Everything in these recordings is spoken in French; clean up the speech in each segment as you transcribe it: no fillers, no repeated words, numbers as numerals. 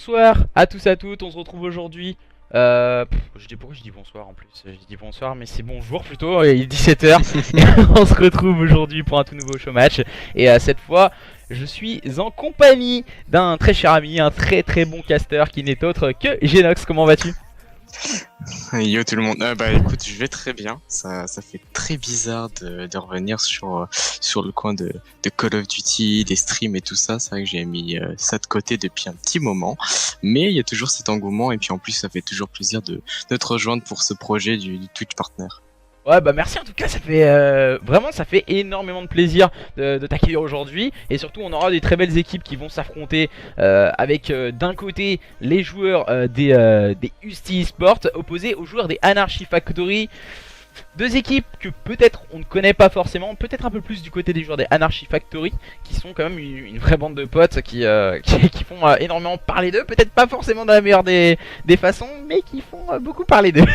Bonsoir à tous et à toutes, on se retrouve aujourd'hui. Pourquoi je dis bonsoir en plus? Je dis bonsoir, mais c'est bonjour plutôt, il est 17h. Et on se retrouve aujourd'hui pour un tout nouveau show match. Et cette fois, je suis en compagnie d'un très cher ami, un très très bon caster qui n'est autre que Genox. Comment vas-tu? Yo tout le monde, bah écoute, je vais très bien. Ça fait très bizarre de revenir sur le coin de Call of Duty, des streams et tout ça. C'est vrai que j'ai mis ça de côté depuis un petit moment, mais il y a toujours cet engouement et puis en plus ça fait toujours plaisir de te rejoindre pour ce projet du Twitch Partner. Ouais bah merci en tout cas, ça fait vraiment ça fait énormément de plaisir de t'accueillir aujourd'hui. Et surtout on aura des très belles équipes qui vont s'affronter avec d'un côté les joueurs des Usty Esports opposés aux joueurs des Anarchy Factory. Deux équipes que peut-être on ne connaît pas forcément, peut-être un peu plus du côté des joueurs des Anarchy Factory, qui sont quand même une vraie bande de potes qui font énormément parler d'eux. Peut-être pas forcément dans la meilleure des façons, mais qui font beaucoup parler d'eux.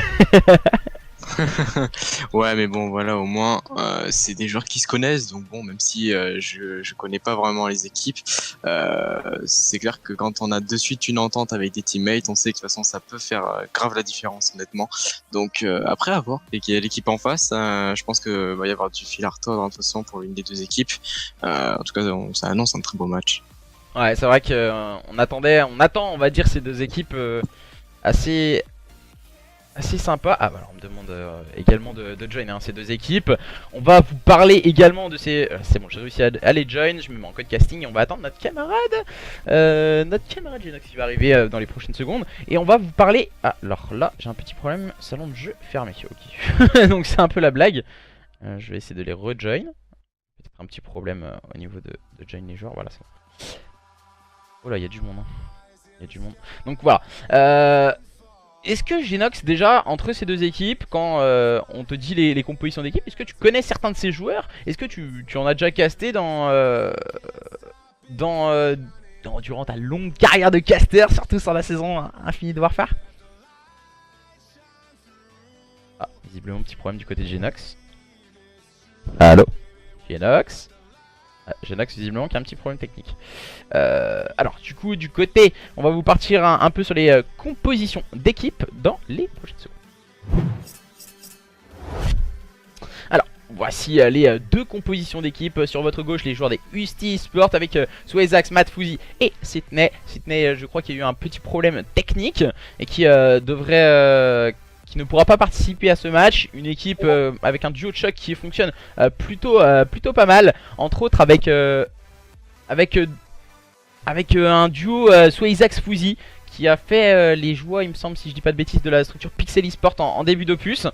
Ouais, mais bon, voilà, au moins, c'est des joueurs qui se connaissent, donc bon, même si je connais pas vraiment les équipes, c'est clair que quand on a de suite une entente avec des teammates, on sait que de toute façon ça peut faire grave la différence, honnêtement. Donc après, à voir, et qu'il y a l'équipe en face, je pense que va y avoir du fil à retordre, de toute façon, pour l'une des deux équipes. En tout cas, ça annonce un très beau match. Ouais, c'est vrai que on attend, on va dire, ces deux équipes assez assez sympa. Ah bah alors on me demande également de join ces deux équipes. On va vous parler également de ces... c'est bon, j'ai réussi à les join, je me mets en code casting et on va attendre notre camarade Genox qui va arriver dans les prochaines secondes. Et on va vous parler... Ah, alors là j'ai un petit problème, salon de jeu fermé, ok. Donc c'est un peu la blague. Je vais essayer de les rejoin. Peut-être un petit problème au niveau de join les joueurs, voilà ça. Oh là, il y a du monde, hein. Il y a du monde. Donc voilà. Est-ce que Genox, déjà, entre ces deux équipes, quand on te dit les compositions d'équipe, est-ce que tu connais certains de ces joueurs? Est-ce que tu en as déjà casté durant ta longue carrière de caster, surtout sur la saison infinie de Warfare? Ah, visiblement, petit problème du côté de Genox. Allô? Genox? Ah, Genox, visiblement, qui a un petit problème technique. Alors, du coup, du côté, on va vous partir un peu sur les compositions d'équipe dans les prochaines secondes. Alors, voici les deux compositions d'équipe. Sur votre gauche, les joueurs des Usty Sport avec Swezax, Matt Fouzi et Sydney. Sydney, je crois qu'il y a eu un petit problème technique et qui qui ne pourra pas participer à ce match. Une équipe avec un duo de choc qui fonctionne plutôt pas mal. Entre autres avec un duo Swezax Fouzi qui a fait les joies, il me semble, si je dis pas de bêtises, de la structure Pixel Esport en début d'opus.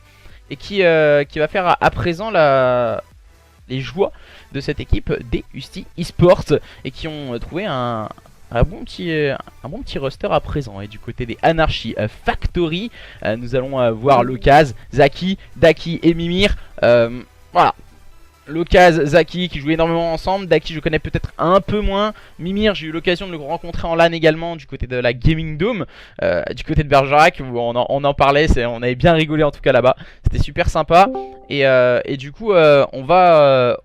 Et qui va faire à présent les joies de cette équipe des Usty Esports. Et qui ont trouvé un bon petit roster à présent. Et du côté des Anarchy Factory, nous allons voir Locaz, Zaki, Daki et Mimir. Voilà. Locaz, Zaki qui jouent énormément ensemble. Daki je connais peut-être un peu moins. Mimir, j'ai eu l'occasion de le rencontrer en LAN également du côté de la Gaming Dome, du côté de Bergerac où on en parlait, on avait bien rigolé en tout cas là-bas. C'était super sympa. Et du coup on va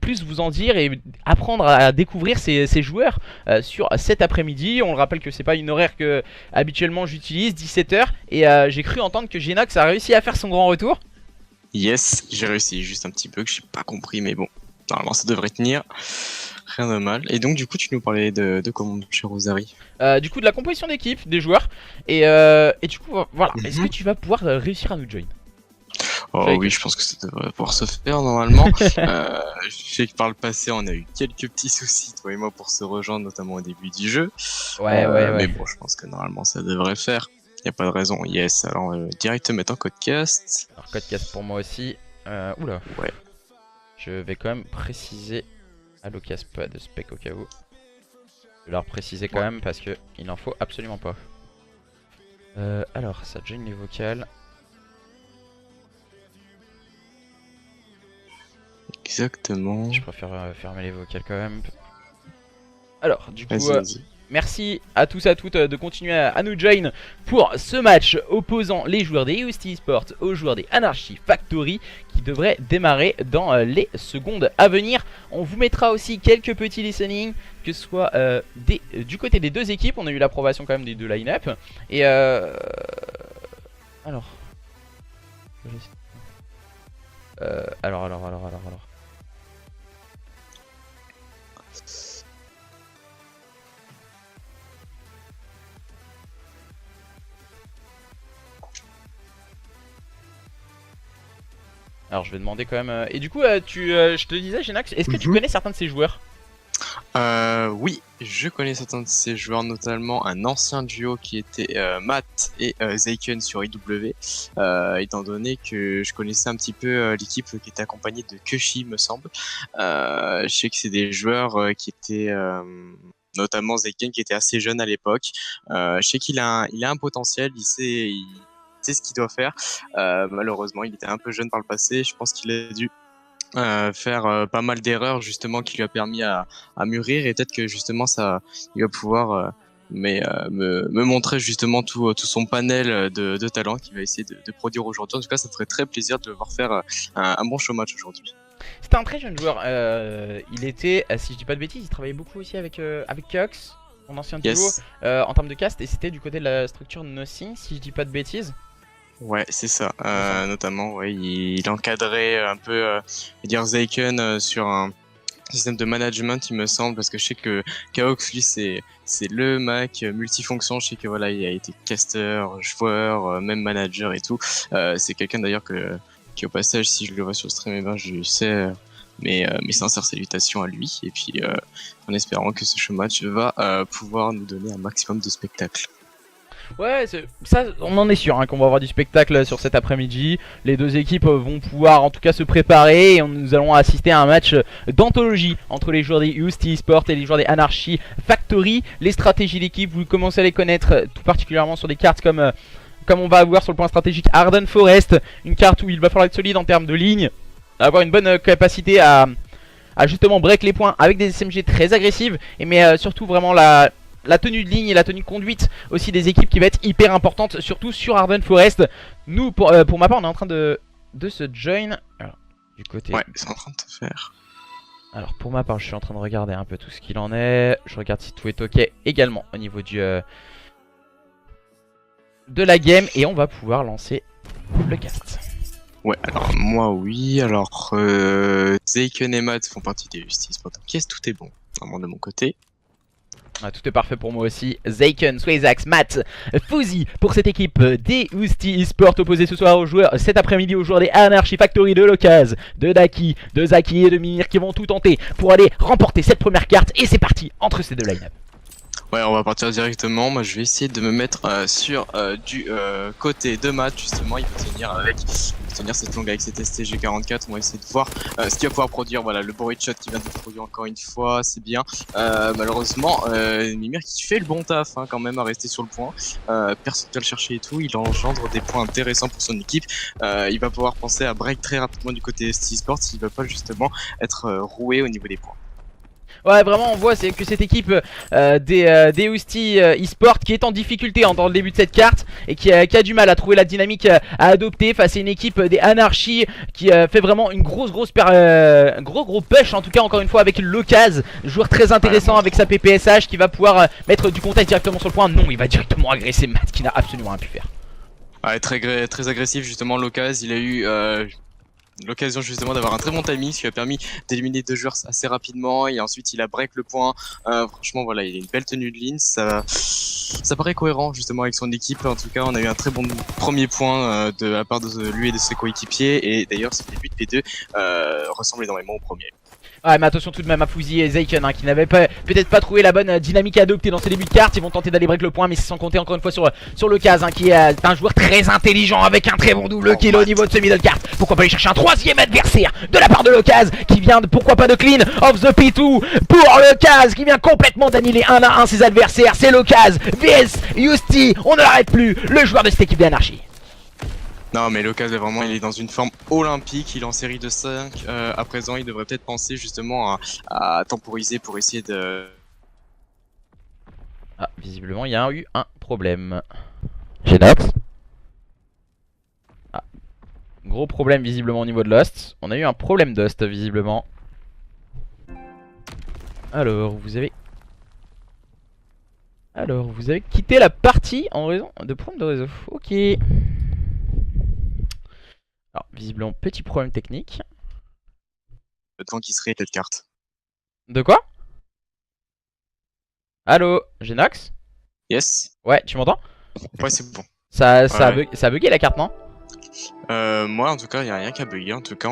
plus vous en dire et apprendre à découvrir ces joueurs sur cet après-midi. On le rappelle que c'est pas une horaire que habituellement j'utilise, 17h. Et j'ai cru entendre que Genox a réussi à faire son grand retour. Yes, j'ai réussi, juste un petit peu que j'ai pas compris, mais bon, normalement ça devrait tenir. Rien de mal. Et donc, du coup, tu nous parlais de comment, mon cher Rosary? Du coup de la composition d'équipe des joueurs. Et du coup voilà, est-ce que tu vas pouvoir réussir à nous join? Oh oui, je pense que ça devrait pouvoir se faire normalement. Je sais que par le passé, on a eu quelques petits soucis, toi et moi, pour se rejoindre, notamment au début du jeu. Ouais. Mais bon, je pense que normalement, ça devrait faire. Y a pas de raison. Yes, alors on va direct te mettre en codecast. Alors codecast pour moi aussi. Oula. Ouais. Je vais quand même préciser à l'occasion pas de spec au cas où. Je vais leur préciser quand même parce que il n'en faut absolument pas. Alors ça join les vocales. Exactement. Je préfère fermer les vocales quand même. Alors du coup merci à tous et à toutes de continuer à nous join pour ce match opposant les joueurs des UST Esports aux joueurs des Anarchy Factory qui devrait démarrer dans les secondes à venir. On vous mettra aussi quelques petits listenings, que ce soit du côté des deux équipes. On a eu l'approbation quand même des deux line-up. Et alors. Alors. Alors je vais demander quand même. Et du coup, je te disais, Genax, est-ce que tu connais certains de ces joueurs? Oui, je connais certains de ces joueurs, notamment un ancien duo qui était Matt et Zeiken sur IW, étant donné que je connaissais un petit peu l'équipe qui était accompagnée de Kushi, me semble. Je sais que c'est des joueurs qui étaient... notamment Zeiken qui était assez jeune à l'époque. Je sais qu'il a un potentiel, il sait ce qu'il doit faire. Malheureusement, il était un peu jeune par le passé. Je pense qu'il a dû faire pas mal d'erreurs justement qui lui a permis à mûrir, et peut-être que justement il va pouvoir me montrer justement tout son panel de talents qu'il va essayer de produire aujourd'hui. En tout cas, ça me ferait très plaisir de le voir faire un bon show match aujourd'hui. C'était un très jeune joueur. Il était, si je dis pas de bêtises, il travaillait beaucoup aussi avec Cox, mon ancien duo, en termes de cast, et c'était du côté de la structure Nothing, si je dis pas de bêtises. Ouais, c'est ça. Notamment, ouais, il encadrait un peu, dire Zeiken sur un système de management, il me semble, parce que je sais que Kaox, lui, c'est le Mac multifonction. Je sais que voilà, il a été caster, joueur, même manager et tout. C'est quelqu'un d'ailleurs qui au passage, si je le vois sur le stream, eh ben, je lui sais mes sincères salutations à lui. Et puis, en espérant que ce show match va pouvoir nous donner un maximum de spectacles. Ouais, ça, on en est sûr qu'on va avoir du spectacle sur cet après-midi. Les deux équipes vont pouvoir en tout cas se préparer et nous allons assister à un match d'anthologie entre les joueurs des UST Esports et les joueurs des Anarchy Factory. Les stratégies d'équipe, vous commencez à les connaître tout particulièrement sur des cartes comme on va voir sur le point stratégique Arden Forest, une carte où il va falloir être solide en termes de ligne, avoir une bonne capacité à justement break les points avec des SMG très agressives, mais surtout vraiment la tenue de ligne et la tenue de conduite aussi des équipes qui va être hyper importante, surtout sur Arden Forest. Nous, pour ma part, on est en train de se join. Alors, du côté... Ouais, c'est en train de te faire. Alors, pour ma part, je suis en train de regarder un peu tout ce qu'il en est. Je regarde si tout est ok également au niveau de la game. Et on va pouvoir lancer le cast. Ouais, alors moi, oui. Alors, Zeiken et Matt font partie des UST Esports. Ok, tout est bon, vraiment de mon côté. Ah, tout est parfait pour moi aussi. Zeiken, Swazax, Matt, Fuzzy pour cette équipe des UST Esports opposés ce soir aux joueurs, cet après-midi aux joueurs des Anarchy Factory de Locaz, de Daki, de Zaki et de Mimir qui vont tout tenter pour aller remporter cette première carte. Et c'est parti entre ces deux line-up. Ouais, on va partir directement. Moi, je vais essayer de me mettre sur du côté de Matt. Justement, il va tenir cette longue avec cette STG44. On va essayer de voir ce qu'il va pouvoir produire. Voilà, le Borit Shot qui vient de produire encore une fois, c'est bien. Malheureusement, Mimir qui fait le bon taf quand même à rester sur le point. Personne ne va le chercher et tout. Il engendre des points intéressants pour son équipe. Il va pouvoir penser à break très rapidement du côté ST Esports s'il ne va pas justement être roué au niveau des points. Ouais, vraiment on voit c'est que cette équipe des UST Esports qui est en difficulté dans le début de cette carte et qui a du mal à trouver la dynamique à adopter face à une équipe des Anarchy qui fait vraiment une gros push, en tout cas encore une fois avec Locaz, joueur très intéressant avec sa PPSH qui va pouvoir mettre du contexte directement sur le point. Non, il va directement agresser Matt qui n'a absolument rien pu faire. Ouais, très agressif justement Locaz, il a eu l'occasion justement d'avoir un très bon timing, ce qui lui a permis d'éliminer deux joueurs assez rapidement, et ensuite il a break le point. Franchement voilà, il a une belle tenue de ligne, ça paraît cohérent justement avec son équipe. En tout cas on a eu un très bon premier point de la part de lui et de ses coéquipiers, et d'ailleurs ce début de P2 ressemble énormément au premier. Ouais, mais attention tout de même à Fuzzy et Zeiken qui n'avaient peut-être pas trouvé la bonne dynamique à adopter dans ces débuts de carte. Ils vont tenter d'aller break le point, mais c'est sans compter encore une fois sur le Kaz qui est un joueur très intelligent avec un très bon double kill au niveau de ce middle carte. Pourquoi pas aller chercher un troisième adversaire de la part de Locaz qui vient pourquoi pas de clean of the P2 pour Locaz qui vient complètement d'annihiler 1 à 1 ses adversaires. C'est Locaz vs UST, on ne l'arrête plus, le joueur de cette équipe d'Anarchy. Non mais Locaz vraiment il est dans une forme olympique, il est en série de 5 à présent, il devrait peut-être penser justement à temporiser pour essayer de... Ah, visiblement, il y a eu un problème. Genox. Ah, gros problème visiblement au niveau de Lost. On a eu un problème Dust visiblement. Alors, vous avez quitté la partie en raison de problème de réseau. Ok. Alors, visiblement, petit problème technique. Le temps qui serait cette carte. De quoi? Allô, Genox? Yes. Ouais, tu m'entends? Ouais, c'est bon. Ça Ouais. a bugué la carte, non? Moi, en tout cas, il n'y a rien qui a bugué. En tout cas,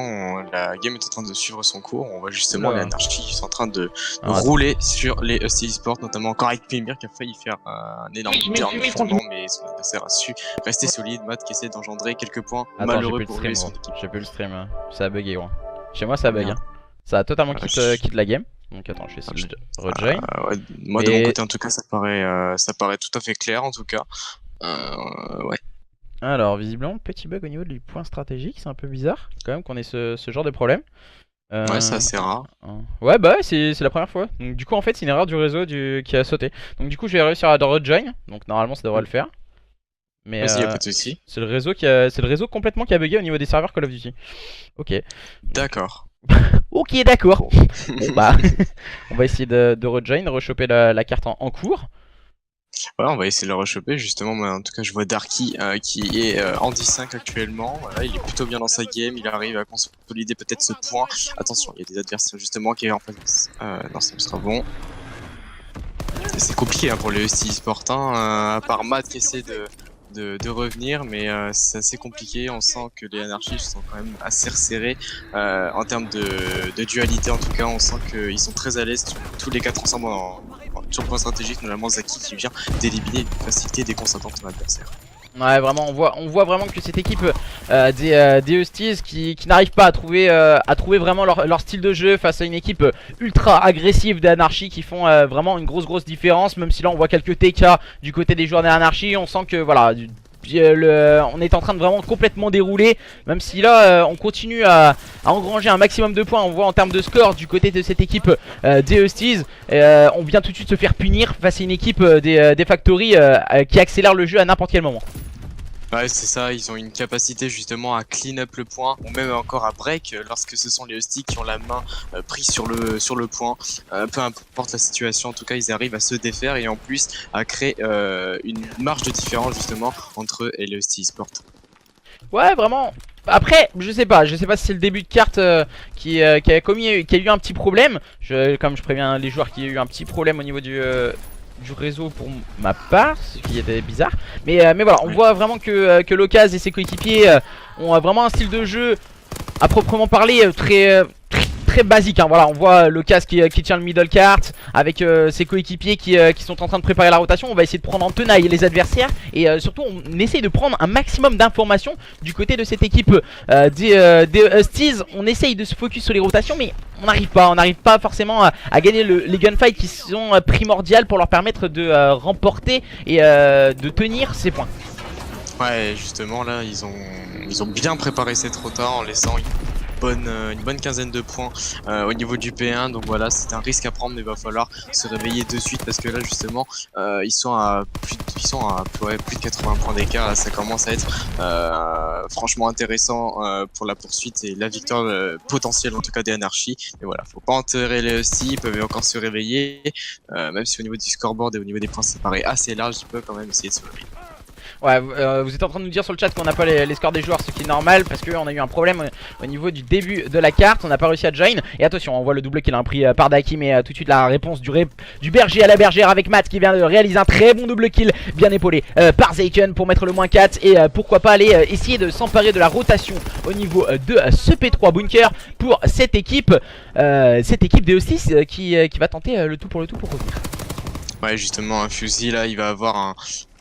la game est en train de suivre son cours. On voit justement Oula. les anarchies qui sont en train de Alors, rouler sur les Esports, notamment encore avec Pimir qui a failli faire un énorme turn justement, mais son adversaire a su rester solide. Matt qui essaie d'engendrer quelques points attends, j'ai malheureux plus le pour stream, lui et son gros. équipe. J'ai plus le stream, hein. Ça a bugué, gros. Chez moi, ça bug. Merde. Hein. Ça a totalement Ah, quitte la game. Donc attends, je vais essayer de rejoin. Ouais, moi, de mon Et- côté, en tout cas, ça paraît tout à fait clair, en tout cas. Ouais. Alors, visiblement, petit bug au niveau du point stratégique, c'est un peu bizarre quand même qu'on ait ce genre de problème. Ouais, c'est assez rare. Ouais, bah ouais, c'est la première fois. Donc, du coup, en fait, c'est une erreur du réseau qui a sauté. Donc, du coup, je vais réussir à rejoin. Donc, normalement, ça devrait le faire. Mais Vas-y, y'a pas de soucis. c'est le réseau complètement qui a bugué au niveau des serveurs Call of Duty. Ok. D'accord. Ok, d'accord. Bon, bah, on va essayer de rejoin, rechoper la carte en cours. Ouais, on va essayer de le rechoper. Justement, moi, en tout cas, je vois Darky qui est en 10-5 actuellement. Voilà, il est plutôt bien dans sa game. Il arrive à consolider peut-être ce point. Attention, il y a des adversaires justement qui est en face. Non, ça me sera bon. C'est compliqué hein, pour les e-sport, à part Matt qui essaie de revenir, mais c'est assez compliqué. On sent que les anarchistes sont quand même assez resserrés en termes de dualité. En tout cas, on sent qu'ils sont très à l'aise tous les quatre ensemble sur le point stratégique, notamment Zaki qui vient d'éliminer une facilité déconcertante de son adversaire. Ouais, vraiment, on voit vraiment que cette équipe des Husties qui n'arrive pas à trouver vraiment leur style de jeu face à une équipe ultra agressive d'Anarchy qui font vraiment une grosse différence. Même si là on voit quelques TK du côté des joueurs d'Anarchy, on sent que voilà, on est en train de vraiment complètement dérouler. Même si là on continue à engranger un maximum de points. On voit en termes de score du côté de cette équipe des Husties, on vient tout de suite se faire punir face à une équipe des Factory qui accélère le jeu à n'importe quel moment. Ouais, c'est ça, ils ont une capacité justement à clean up le point, ou même encore à break lorsque ce sont les Huskies qui ont la main prise sur le point. Peu importe la situation, en tout cas, ils arrivent à se défaire et en plus à créer une marge de différence justement entre eux et les Husky Sport. Ouais, vraiment. Après, je sais pas si c'est le début de carte qui a eu un petit problème. Comme je préviens les joueurs qu'il y a eu un petit problème au niveau du réseau pour ma part, ce qui était bizarre. Mais voilà, on voit vraiment que Locaz et ses coéquipiers ont vraiment un style de jeu à proprement parler très basique. Hein. Voilà, on voit Locaz qui tient le middle cart avec ses coéquipiers qui sont en train de préparer la rotation. On va essayer de prendre en tenaille les adversaires et surtout on essaye de prendre un maximum d'informations du côté de cette équipe des Husties. On essaye de se focus sur les rotations mais on n'arrive pas forcément à gagner les gunfights qui sont primordiales pour leur permettre de remporter et de tenir ces points. Ouais, justement là, ils ont bien préparé cette rota en laissant une bonne quinzaine de points au niveau du P1. Donc voilà, c'est un risque à prendre, mais il va falloir se réveiller de suite parce que là justement ils sont à plus de 80 points d'écart. Ça commence à être franchement intéressant pour la poursuite et la victoire potentielle en tout cas des anarchies. Mais voilà, faut pas enterrer les Husky, ils peuvent encore se réveiller, même si au niveau du scoreboard et au niveau des points ça paraît assez large, ils peuvent quand même essayer de se réveiller. Ouais, vous êtes en train de nous dire sur le chat qu'on n'a pas les scores des joueurs, ce qui est normal parce qu'on a eu un problème au niveau du début de la carte, on n'a pas réussi à join. Et attention, on voit le double qu'il a pris par Daki, mais tout de suite la réponse du berger à la bergère avec Matt qui vient de réaliser un très bon double kill, bien épaulé par Zeiken pour mettre le moins 4 et pourquoi pas aller essayer de s'emparer de la rotation au niveau de ce P3 bunker pour cette équipe des Husties qui va tenter le tout pour revenir. Ouais, justement, un fusil là, il va avoir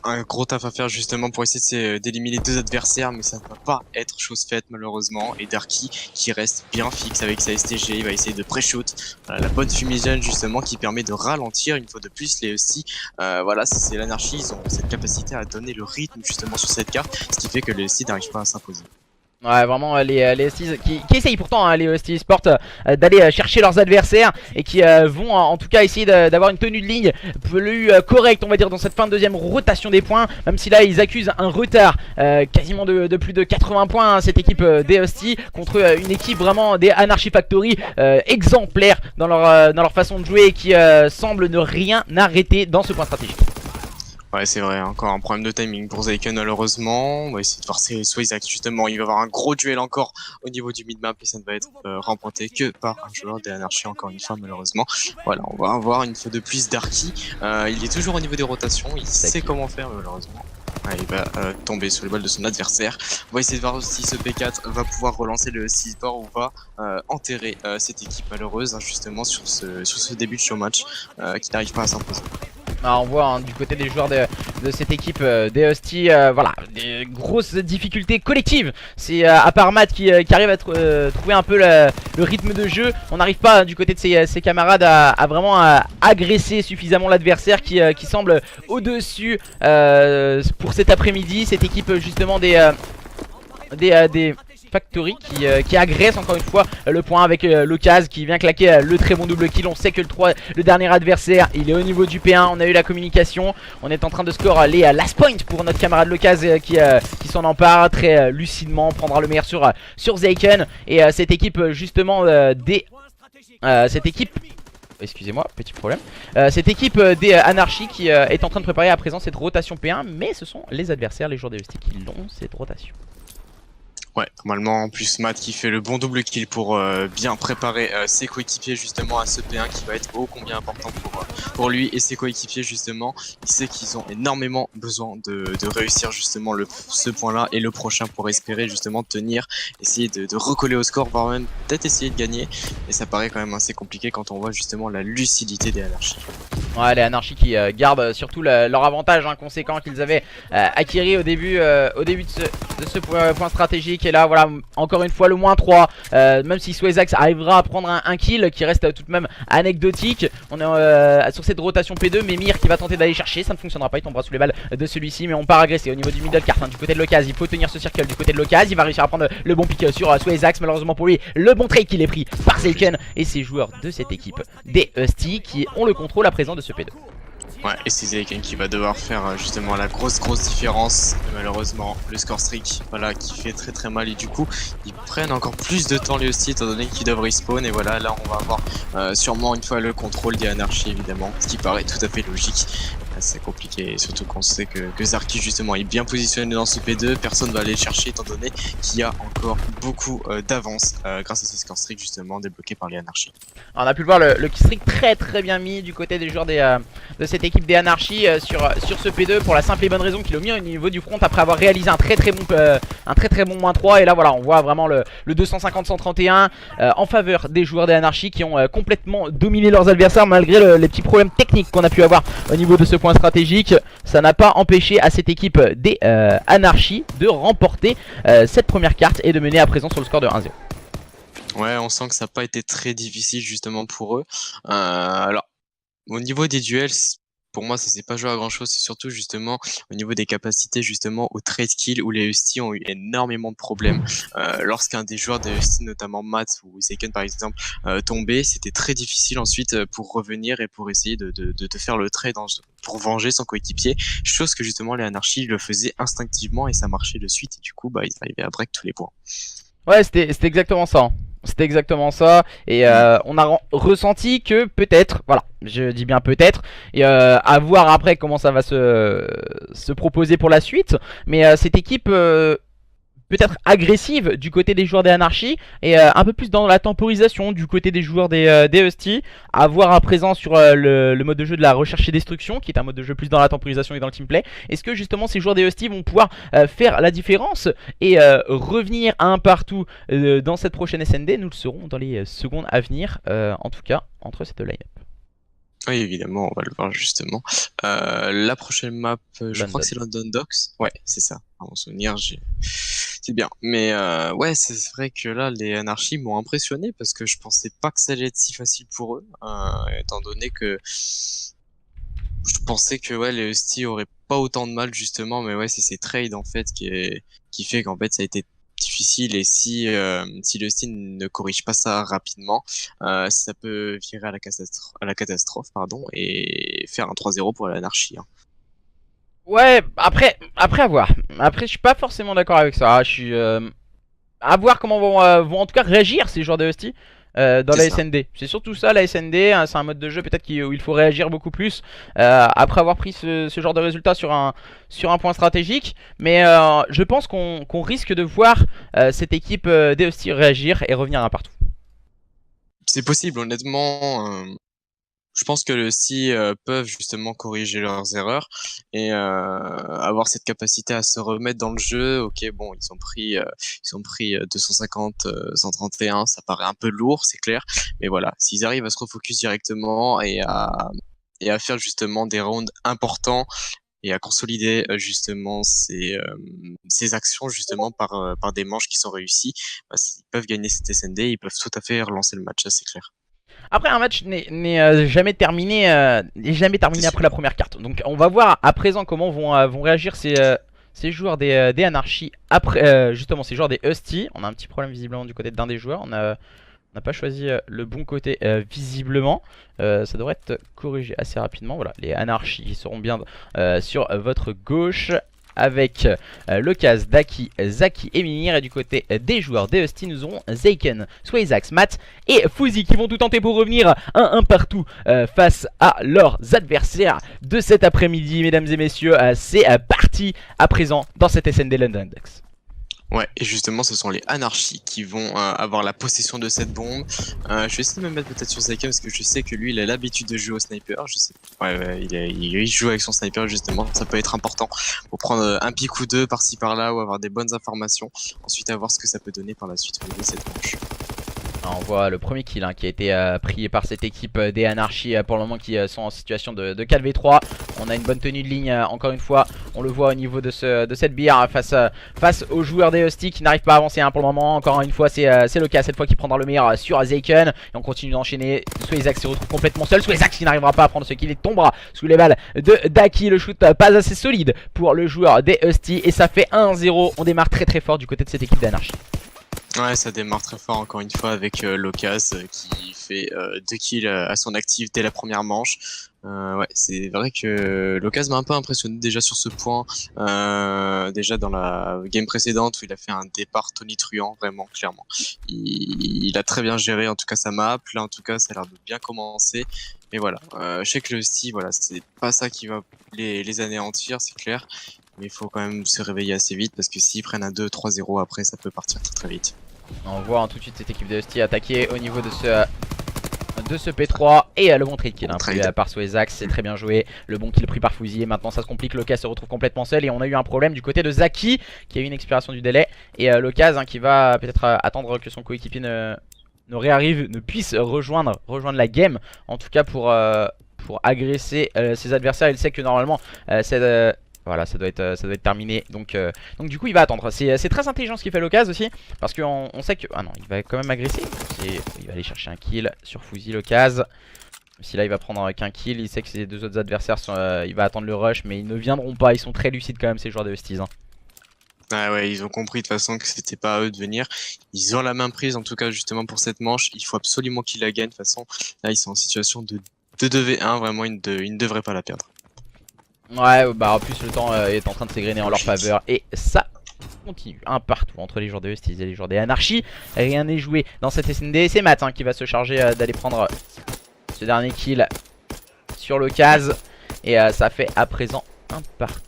un gros taf à faire justement pour essayer d'éliminer deux adversaires, mais ça ne va pas être chose faite malheureusement. Et Darky qui reste bien fixe avec sa STG, il va essayer de pré-shoot la bonne fumigène justement qui permet de ralentir une fois de plus les Husky. Voilà, c'est l'anarchie, ils ont cette capacité à donner le rythme justement sur cette carte, ce qui fait que les Husky n'arrivent pas à s'imposer. Ouais, vraiment les STs qui essayent pourtant, hein, les ST Sport, d'aller chercher leurs adversaires et qui vont en tout cas essayer d'avoir une tenue de ligne plus correcte, on va dire, dans cette fin de deuxième rotation des points. Même si là ils accusent un retard quasiment de plus de 80 points, hein, cette équipe des ST contre une équipe vraiment des Anarchy Factory exemplaires dans leur façon de jouer et qui semble ne rien arrêter dans ce point stratégique. Ouais, c'est vrai, encore un problème de timing pour Zeiken malheureusement. On va essayer de voir Swaizak justement. Il va y avoir un gros duel encore au niveau du mid-map et ça ne va être remporté que par un joueur des Anarchy encore une fois malheureusement. Voilà, on va avoir une fois de plus Darky. Il est toujours au niveau des rotations, il sait comment faire malheureusement. Ouais, il va tomber sous les balles de son adversaire. On va essayer de voir si ce P4 va pouvoir relancer le 6 bord ou va enterrer cette équipe malheureuse hein, justement sur ce début de show match qui n'arrive pas à s'imposer. Alors on voit hein, du côté des joueurs de cette équipe des Husty, voilà, des grosses difficultés collectives. C'est à part Matt qui arrive à trouver un peu le rythme de jeu. On n'arrive pas du côté de ses camarades à vraiment agresser suffisamment l'adversaire qui semble au-dessus pour cet après-midi. Cette équipe justement des Factory qui agresse encore une fois le point avec l'Ocase qui vient claquer le très bon double kill. On sait que le dernier adversaire il est au niveau du P1, on a eu la communication, on est en train de score les last points pour notre camarade l'Ocase qui s'en empare très lucidement, prendra le meilleur sur Zeiken. Et cette équipe justement cette équipe, excusez-moi, petit problème. Cette équipe des Anarchy qui est en train de préparer à présent cette rotation P1, mais ce sont les adversaires, les joueurs des Husty qui l'ont cette rotation. Ouais, normalement en plus Matt qui fait le bon double kill pour bien préparer ses coéquipiers justement à ce P1 qui va être ô combien important pour lui et ses coéquipiers justement. Il sait qu'ils ont énormément besoin de réussir justement ce point là et le prochain pour espérer justement tenir, essayer de recoller au score, voire même peut-être essayer de gagner. Et ça paraît quand même assez compliqué quand on voit justement la lucidité des Anarchy. Ouais, les Anarchy qui gardent surtout leur avantage conséquent qu'ils avaient acquis au début de ce point stratégique. Et là voilà, encore une fois le moins 3, même si Swazax arrivera à prendre un kill qui reste tout de même anecdotique. On est sur cette rotation P2, mais Mir qui va tenter d'aller chercher, ça ne fonctionnera pas, il tombera sous les balles de celui-ci. Mais on part agresser au niveau du middle cart, du côté de l'Ocase. Il faut tenir ce circle du côté de l'Ocase, il va réussir à prendre le bon pick sur Swazax. Malheureusement pour lui, le bon trade qu'il est pris par Zeiken et ses joueurs de cette équipe des Husty qui ont le contrôle à présent de ce P2. Ouais, et c'est Zeiken qui va devoir faire justement la grosse différence. Et malheureusement, le score streak, voilà, qui fait très mal. Et du coup, ils prennent encore plus de temps les Husty étant donné qu'ils doivent respawn. Et voilà, là, on va avoir sûrement une fois le contrôle des Anarchy évidemment, ce qui paraît tout à fait logique. C'est compliqué, surtout qu'on sait que Zarky justement est bien positionné dans ce P2, personne va aller le chercher étant donné qu'il y a encore beaucoup d'avance grâce à ce score streak justement débloqué par les Anarchy. Alors on a pu le voir, le kill streak très bien mis du côté des joueurs de cette équipe des Anarchy sur ce P2 pour la simple et bonne raison qu'ils l'ont mis au niveau du front après avoir réalisé un très bon moins 3. Et là voilà, on voit vraiment le 250-131 en faveur des joueurs des Anarchy qui ont complètement dominé leurs adversaires malgré les petits problèmes techniques qu'on a pu avoir au niveau de ce point stratégique. Ça n'a pas empêché à cette équipe des Anarchy de remporter cette première carte et de mener à présent sur le score de 1-0. Ouais, on sent que ça n'a pas été très difficile justement pour eux. Alors, au niveau des duels, pour moi, ça s'est pas joué à grand chose. C'est surtout justement au niveau des capacités justement au trade kill où les Husty ont eu énormément de problèmes. Lorsqu'un des joueurs des Husty, notamment Matt ou Zeiken par exemple, tombait, c'était très difficile ensuite pour revenir et pour essayer de faire le trade pour venger son coéquipier. Chose que justement les Anarchy le faisaient instinctivement et ça marchait de suite. Et du coup, bah, ils arrivaient à break tous les points. Ouais, c'était exactement ça. C'était exactement ça. Et on a ressenti que peut-être, voilà, je dis bien peut-être, et à voir après comment ça va se proposer pour la suite. Mais cette équipe peut-être agressive du côté des joueurs des Anarchy et un peu plus dans la temporisation du côté des joueurs des Husty. À voir à présent sur le mode de jeu de la recherche et destruction qui est un mode de jeu plus dans la temporisation et dans le teamplay. Est-ce que justement ces joueurs des Husty vont pouvoir faire la différence et revenir à un partout dans cette prochaine SND? Nous le saurons dans les secondes à venir, en tout cas entre cette line-up. Oui, évidemment, on va le voir justement. La prochaine map, je crois que c'est London Docks. Ouais, c'est ça. À mon souvenir, c'est bien. Mais ouais, c'est vrai que là, les Anarchy m'ont impressionné parce que je pensais pas que ça allait être si facile pour eux, étant donné que je pensais que ouais, les Husty auraient pas autant de mal justement. Mais ouais, c'est ces trades en fait qui fait qu'en fait ça a été difficile et si le style ne corrige pas ça rapidement, ça peut virer à la catastrophe pardon, et faire un 3-0 pour l'anarchie. Hein. Ouais, après à voir. Après, je suis pas forcément d'accord avec ça. Je suis à voir comment vont en tout cas réagir ces joueurs de Husty dans la C'est ça. SND. C'est surtout ça la SND, hein, c'est un mode de jeu peut-être où il faut réagir beaucoup plus après avoir pris ce genre de résultat sur un point stratégique. Mais je pense qu'on risque de voir cette équipe des Husty réagir et revenir à partout. C'est possible, honnêtement. Je pense que si peuvent justement corriger leurs erreurs et avoir cette capacité à se remettre dans le jeu. Ok, bon, ils ont pris 250, 131, ça paraît un peu lourd, c'est clair. Mais voilà, s'ils arrivent à se refocus directement et à faire justement des rounds importants et à consolider justement ces actions justement par des manches qui sont réussies, bah, ils peuvent gagner cette SND, ils peuvent tout à fait relancer le match, ça c'est clair. Après, un match n'est jamais terminé, C'est après sûr. la première carte. Donc on va voir à présent comment vont réagir ces joueurs des Anarchy après justement ces joueurs des Husty. On a un petit problème visiblement du côté d'un des joueurs. On n'a pas choisi le bon côté visiblement. Ça devrait être corrigé assez rapidement. Voilà, les Anarchy qui seront bien sur votre gauche. Avec Locas, Daki, Zaki et Mimir. Et du côté des joueurs des Husty, nous aurons Zeiken, Swazax, Matt et Fouzi qui vont tout tenter pour revenir 1-1 partout face à leurs adversaires de cet après-midi. Mesdames et messieurs, c'est parti à présent dans cette SND London Index. Ouais, et justement, ce sont les anarchies qui vont avoir la possession de cette bombe. Je vais essayer de me mettre peut-être sur Zeiken parce que je sais que lui, il a l'habitude de jouer au sniper. Je sais, ouais, il joue avec son sniper justement. Ça peut être important pour prendre un pic ou deux par-ci par-là ou avoir des bonnes informations. Ensuite, à voir ce que ça peut donner par la suite au niveau de cette manche. On voit le premier kill qui a été pris par cette équipe des Anarchy pour le moment qui sont en situation de 4v3. On a une bonne tenue de ligne encore une fois. On le voit au niveau de cette bière face aux joueurs des Husty qui n'arrivent pas à avancer pour le moment. Encore une fois c'est le cas cette fois qui prendra le meilleur sur Zeiken. Et on continue d'enchaîner. Swazax se retrouve complètement seul. Swazax qui n'arrivera pas à prendre ce kill et tombera sous les balles de Daki. Le shoot pas assez solide pour le joueur des Husty. Et ça fait 1-0. On démarre très très fort du côté de cette équipe d'Anarchy. Ouais, ça démarre très fort encore une fois avec Locas qui fait 2 kills à son actif dès la première manche. Ouais, c'est vrai que Locas m'a un peu impressionné déjà sur ce point. Déjà dans la game précédente où il a fait un départ tonitruant, vraiment, clairement. Il a très bien géré en tout cas sa map. Là en tout cas ça a l'air de bien commencer. Mais voilà, je sais que le style, voilà, c'est pas ça qui va les anéantir, c'est clair. Mais il faut quand même se réveiller assez vite parce que s'ils prennent un 2-3-0 après, ça peut partir très très vite. On voit tout de suite cette équipe de Husty attaquer au niveau de ce P3 et le bon trade kill pris par Swazax, c'est très bien joué. Le bon kill pris par Fouzi et maintenant ça se complique. Locas se retrouve complètement seul et on a eu un problème du côté de Zaki qui a eu une expiration du délai. Et Locas qui va peut-être attendre que son coéquipier ne réarrive, ne puisse rejoindre la game. En tout cas pour agresser ses adversaires. Il sait que normalement voilà, ça doit être terminé. Donc du coup il va attendre. C'est très intelligent ce qu'il fait Locas aussi. Parce qu'on sait que... Ah non, il va quand même agresser. Il va aller chercher un kill sur Fouzi Locas. Si là il va prendre qu'un kill, il sait que ses deux autres adversaires sont, il va attendre le rush. Mais ils ne viendront pas, ils sont très lucides quand même ces joueurs de Husties. Ah ouais, ils ont compris de toute façon que c'était pas à eux de venir. Ils ont la main prise en tout cas justement pour cette manche. Il faut absolument qu'ils la gagnent de toute façon. Là ils sont en situation de 2v1, vraiment ils ne devraient pas la perdre. Ouais, bah en plus le temps est en train de s'égrener en leur faveur. Et ça continue un partout entre les joueurs de Husties et les joueurs des Anarchy. Rien n'est joué dans cette SND. C'est Matt qui va se charger d'aller prendre ce dernier kill sur l'occasion. Et ça fait à présent un partout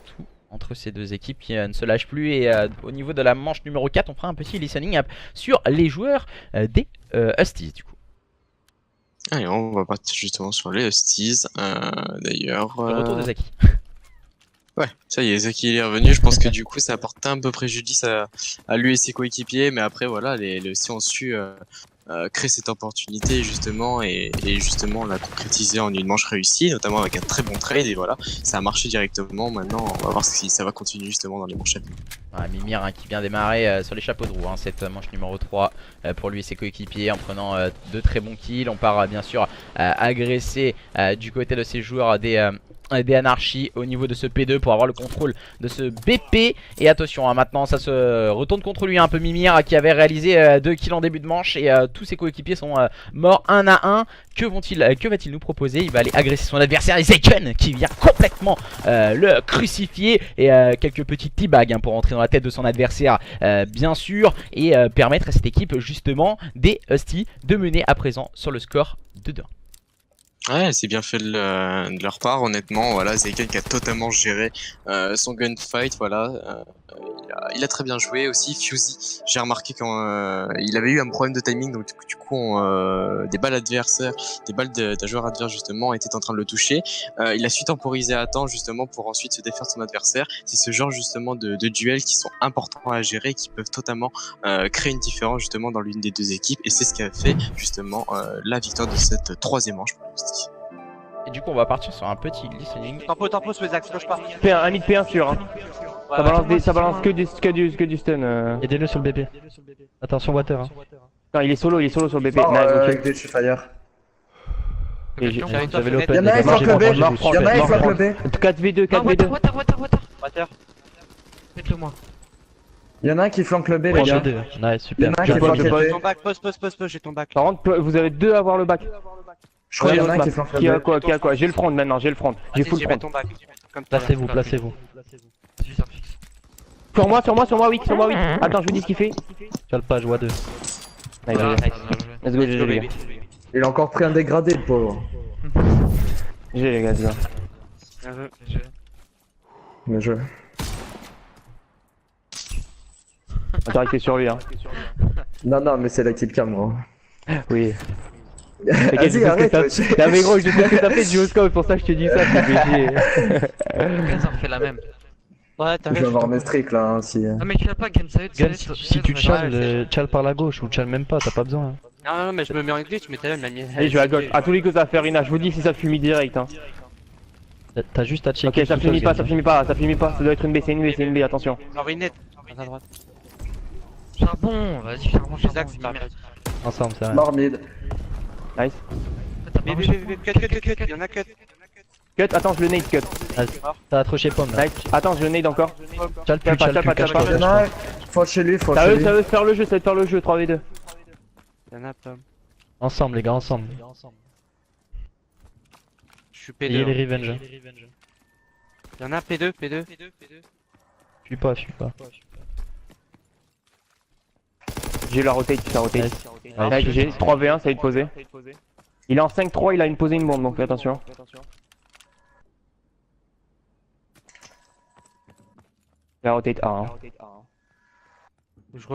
entre ces deux équipes qui ne se lâchent plus. Et au niveau de la manche numéro 4, on fera un petit listening sur les joueurs des Husties du coup. Allez, on va partir justement sur les Husties. D'ailleurs... Le retour de Zaki. Ouais, ça y est, Zaki il est revenu. Je pense que du coup ça a porté un peu préjudice à lui et ses coéquipiers. Mais après voilà, les Husties ont su créer cette opportunité justement et justement la concrétiser en une manche réussie, notamment avec un très bon trade. Et voilà, ça a marché directement. Maintenant on va voir si ça va continuer justement dans les manches à venir. Mimir qui vient démarrer sur les chapeaux de roue cette manche numéro 3 pour lui et ses coéquipiers en prenant deux très bons kills. On part bien sûr agresser du côté de ces joueurs des anarchies au niveau de ce P2 pour avoir le contrôle de ce BP. Et attention, hein, maintenant ça se retourne contre lui un peu. Mimir qui avait réalisé 2 kills en début de manche et tous ses coéquipiers sont morts 1 à 1. Que va-t-il nous proposer? Il va aller agresser son adversaire, Zeiken, qui vient complètement le crucifier. Et quelques petits teabags pour entrer dans la tête de son adversaire bien sûr. Et permettre à cette équipe justement des Husty de mener à présent sur le score de 2-1. Ouais, c'est bien fait de leur part, honnêtement. Voilà, Zeiken qui a totalement géré son gunfight. Voilà, il a très bien joué aussi. Fusey, j'ai remarqué quand il avait eu un problème de timing, donc du coup, des balles adversaires, des balles d'un joueur adverse justement étaient en train de le toucher. Il a su temporiser à temps justement pour ensuite se défaire de son adversaire. C'est ce genre justement de duels qui sont importants à gérer, qui peuvent totalement créer une différence justement dans l'une des deux équipes. Et c'est ce qui a fait justement la victoire de cette troisième manche pour les Husty. Et du coup on va partir sur un petit listening. Tempo sur les axes, lâche pas. P1, un mid P1 sûr. Hein. Ouais, Ça balance que du stun. Aidez-le sur le BP. Attention water. Hein. Non, il est solo sur le BP. Mort, Nice, ok. avec des fire. J'avais l'open. Y'en a un flanque le B, y'en a un flanque le B. 4v2, 4v2. Water. Faites-le moi. Y'en a un qui flanque le B, les gars. Nice, super. Y'en a un qui flanque le B. Ton back, pose, j'ai ton back. Par contre, vous avez deux à avoir le back. Je crois qu'il y en a un qui flanque Qui a le B. quoi, J'ai le front maintenant, j'ai le front. J'ai full front. ton back. Comme ça. Placez-vous. Sur moi, Wick. Attends, je vous dis ce qu'il fait. Cale pas, je vois 2. Let's go, GG les gars. Il a encore pris un dégradé, le pauvre. GG les gars, c'est ça. Mais je... Attends, il est sur lui hein. Non, mais c'est la killcam, gros. Oui. Vas-y, arrête, wesh. Non mais gros, je sais ce que t'as fait du scope, pour ça que je te dis ça, c'est BG. Games en refait la même. Ouais, Je vais avoir mes streaks, là, hein, si... Non mais tu l'as pas Games, ça Gun, si tu chal par la gauche ou chal même pas, t'as pas besoin. Hein. Non, mais je me mets en glitch, mais t'as même la mienne. Allez, je vais à gauche. À tous les coups, ça va faire une. Je vous dis si ça fume direct. Hein. T'as juste à checker. Ok, ça finit pas. Ça doit être une B, c'est une B, attention. J'envoie une net. À droite. Charbon, vas-y, charbon, Les axes, charbon. Ensemble, ça. Mort mid. Nice. Cut, y'en a cut. Cut, attends, je le nade, cut. T'as accroché pomme là. Nice. Attends, je le nade encore. Chal plus, Pas, cache pas. Y'en a un, faut chez lui, Ça veut faire le jeu, 3v2. Y'en a pas. Ensemble, les gars, ensemble. Je suis Ayez les P2. revenge. Y'en a P2. Fuis pas. J'ai la rotate, ça rotate. Nice. Nice, j'ai 3v1, ça va être posé. Il est en 5-3, il a posé une bombe, donc fais attention. La rotate A. Hein.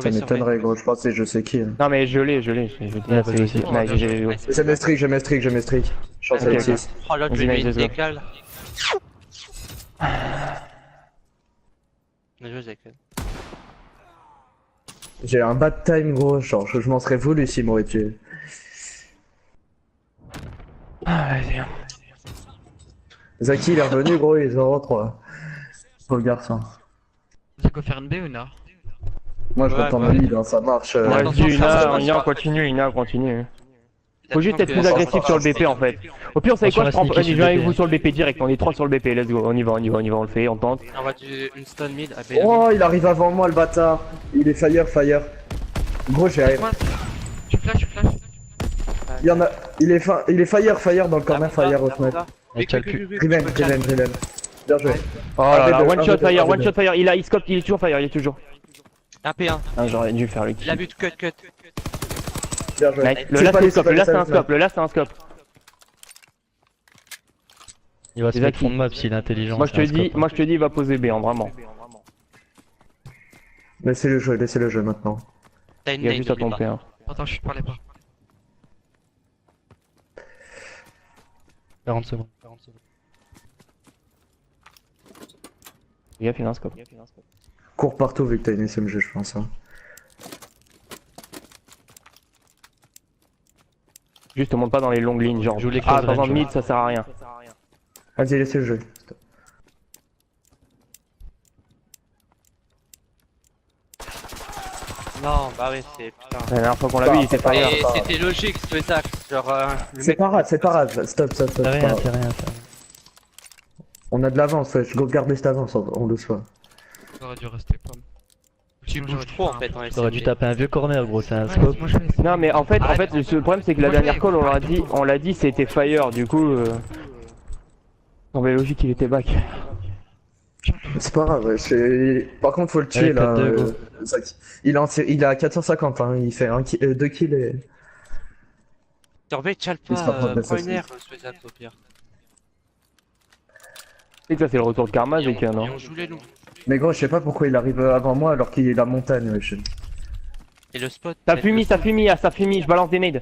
Ça m'étonnerait, gros, je pense que je sais qui. Hein. Non mais je l'ai. Ouais, vas-y. Nice, J'ai mes streaks. Chance Ok, avec ok. 6. Oh là, je Vas-y, lui mets nice, une let's go. décale. Bien joué, Zach. J'ai un bad time, gros, genre, je m'en serais voulu s'il m'aurait tué. Vas-y. Zaki, il est revenu, gros, il est 0-3. Pauvre garçon. C'est quoi faire une B ou une A? Moi, je Ouais, retourne ouais. au lead, hein, ça marche. Vas-y, Ina, continue. Faut juste être plus agressif sur le BP en fait. Au pire, vous savez quoi, je viens avec vous sur le BP direct, on est 3 sur le BP, let's go, on y va, on le fait, on tente. On va une stun mid à B. Oh, il arrive avant moi, le bâtard. Il est fire. Gros, j'ai rien. Tu flash. Il y en a. Il est fire dans le corner, fire au snipe. Et chal plus. Riven. Bien joué. Oh là là, AV2, one shot AV2. fire, il scope, il est toujours fire, Un P1. Ah, j'aurais dû faire le Il a kill. but cut. Bien joué. Nice. Le last c'est un scope, Il va se Les mettre acquis. fond de map s'il est intelligent. Moi je te dis, il va poser B, hein, vraiment. Laissez le jeu maintenant. T'as une Il y a nade, juste à n'oublie tomber. pas. Hein. Attends, je parlais pas. 40 secondes. Les gars, il a un scope. Cours partout vu que t'as une SMG, je pense. Hein. Juste, on monte pas dans les longues lignes, genre. Joue les Ah, close dans un range, mid, ça sert à rien. Vas-y, laissez le jeu. Non, bah oui, c'est putain. La dernière fois qu'on l'a vu, il était fire. Et c'était logique ce Zach. Genre, le C'est mec. pas grave. Stop. C'est rien. On a de l'avance, ouais. Je garder cette avance, on le soit. J'aurais dû rester pomme. Tu bouges trop en fait en T'aurais dû SMD. taper un vieux corner, gros, c'est un Ouais, scope. moi je vais essayer. Non mais en fait, le problème c'est que la Moi, je dernière vais- call on l'a dit c'était fire, du coup on avait logique qu'il était back. C'est pas grave, ouais. Par contre, faut le tuer Allez, là. 4-2, go. Zach. Il a 450, hein. Il fait 2 kills et. Surveille, tchal Il sera pas, pas de prends une l'assassin. air, Swayzax au pire. Et ça c'est le retour de karma Et avec un on, et non. on joue les loups. Mais gros, je sais pas pourquoi il arrive avant moi alors qu'il est la montagne, wesh. Et le spot. Ça c'est fume, le ça spot. fume, ça fume, je balance des nades.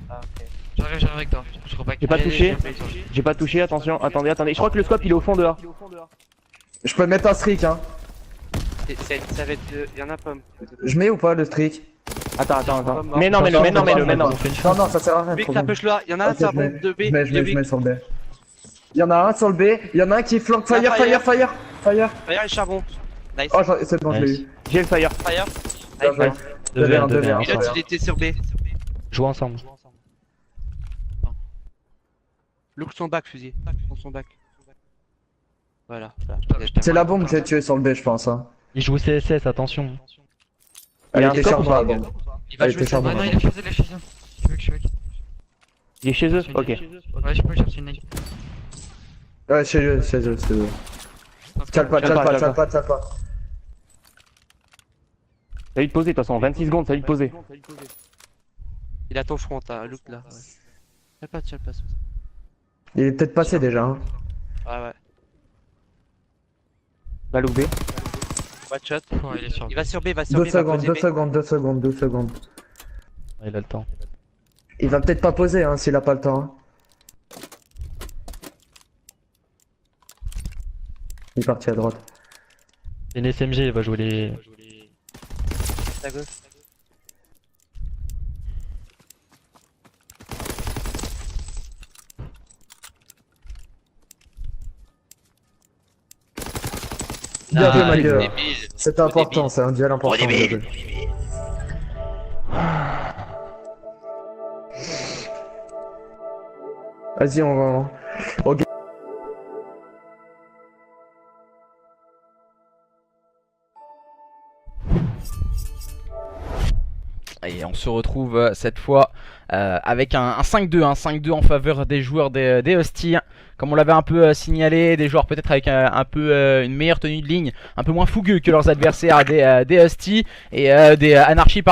Ah, ok. J'arrive avec toi. Je reback. J'ai pas touché. J'ai fait- J'ai pas touché, attention, attendez. Je crois que le scope il est au fond dehors. Je peux mettre un streak, hein. Ça va être. Y'en a pas. Je mets ou pas le streak? Attends. Mais non, mais non. Non, non, ça sert à rien. Big, trop bien. push là, y'en a un, Ok, ça je mets, bombe de B. je mets, je de mets, B. je mets sur le B. Il y en a un sur le B, il y en a un qui flanque fire. Fire. Fire. Fire et charbon. Nice. Oh, c'est bon, je l'ai Nice. eu. J'ai le fire. Fire. Bien joué. 2v1, 2v1. Et 2v1. l'autre il était sur B. Jouez ensemble. Look son back, fusil. Prends son back. Voilà. C'est la bombe que j'ai tué sur le B, je pense. Hein. Il joue CSS, attention. Elle Il y a un était scope charbon, ou pas la bombe. Il va Elle jouer était sur charbon. Ah non, il est chez eux, il est chez eux. Je suis avec. Il est chez eux. Ok. Ouais, je peux chercher une nade. Ouais, chez eux. Tchal pas. Salut de poser de toute façon, 26 secondes, salut de poser. Il a ton front, hein, Look là. Ouais. Tchal pas. Il est peut-être passé déjà. Hein. Ouais. Va louper. Watch shot. Ouais, il est sur. Il va sur B, va sur 2 B. va secondes, poser 2 secondes. Il a le temps. Il va peut-être pas poser hein, s'il a pas le temps. Hein. Il est parti à droite. Et une SMG, il va jouer les. À gauche. Bien joué, Ah, ma gueule. débile. C'est important, c'est un duel important. débile. Vas-y, on va. Et on se retrouve cette fois avec un 5-2, un 5-2 en faveur des joueurs des Husties. Comme on l'avait un peu signalé, des joueurs peut-être avec un peu une meilleure tenue de ligne, un peu moins fougueux que leurs adversaires des Husties et des Anarchies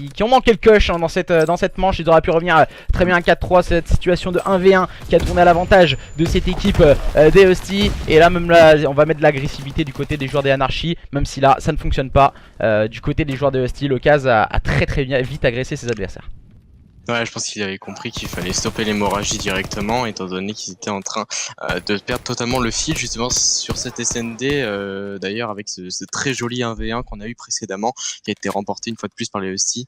qui ont manqué le coche hein, dans cette manche. Ils auraient pu revenir très bien à 4-3, cette situation de 1v1 qui a tourné à l'avantage de cette équipe des Husties. Et là même là on va mettre de l'agressivité du côté des joueurs des Anarchies, même si là ça ne fonctionne pas. Du côté des joueurs des Husties, Locaz a très vite agressé ses adversaires. Ouais, je pense qu'il avait compris qu'il fallait stopper l'hémorragie directement, étant donné qu'ils étaient en train de perdre totalement le fil justement sur cette SND, d'ailleurs avec ce très joli 1v1 qu'on a eu précédemment, qui a été remporté une fois de plus par les Husties.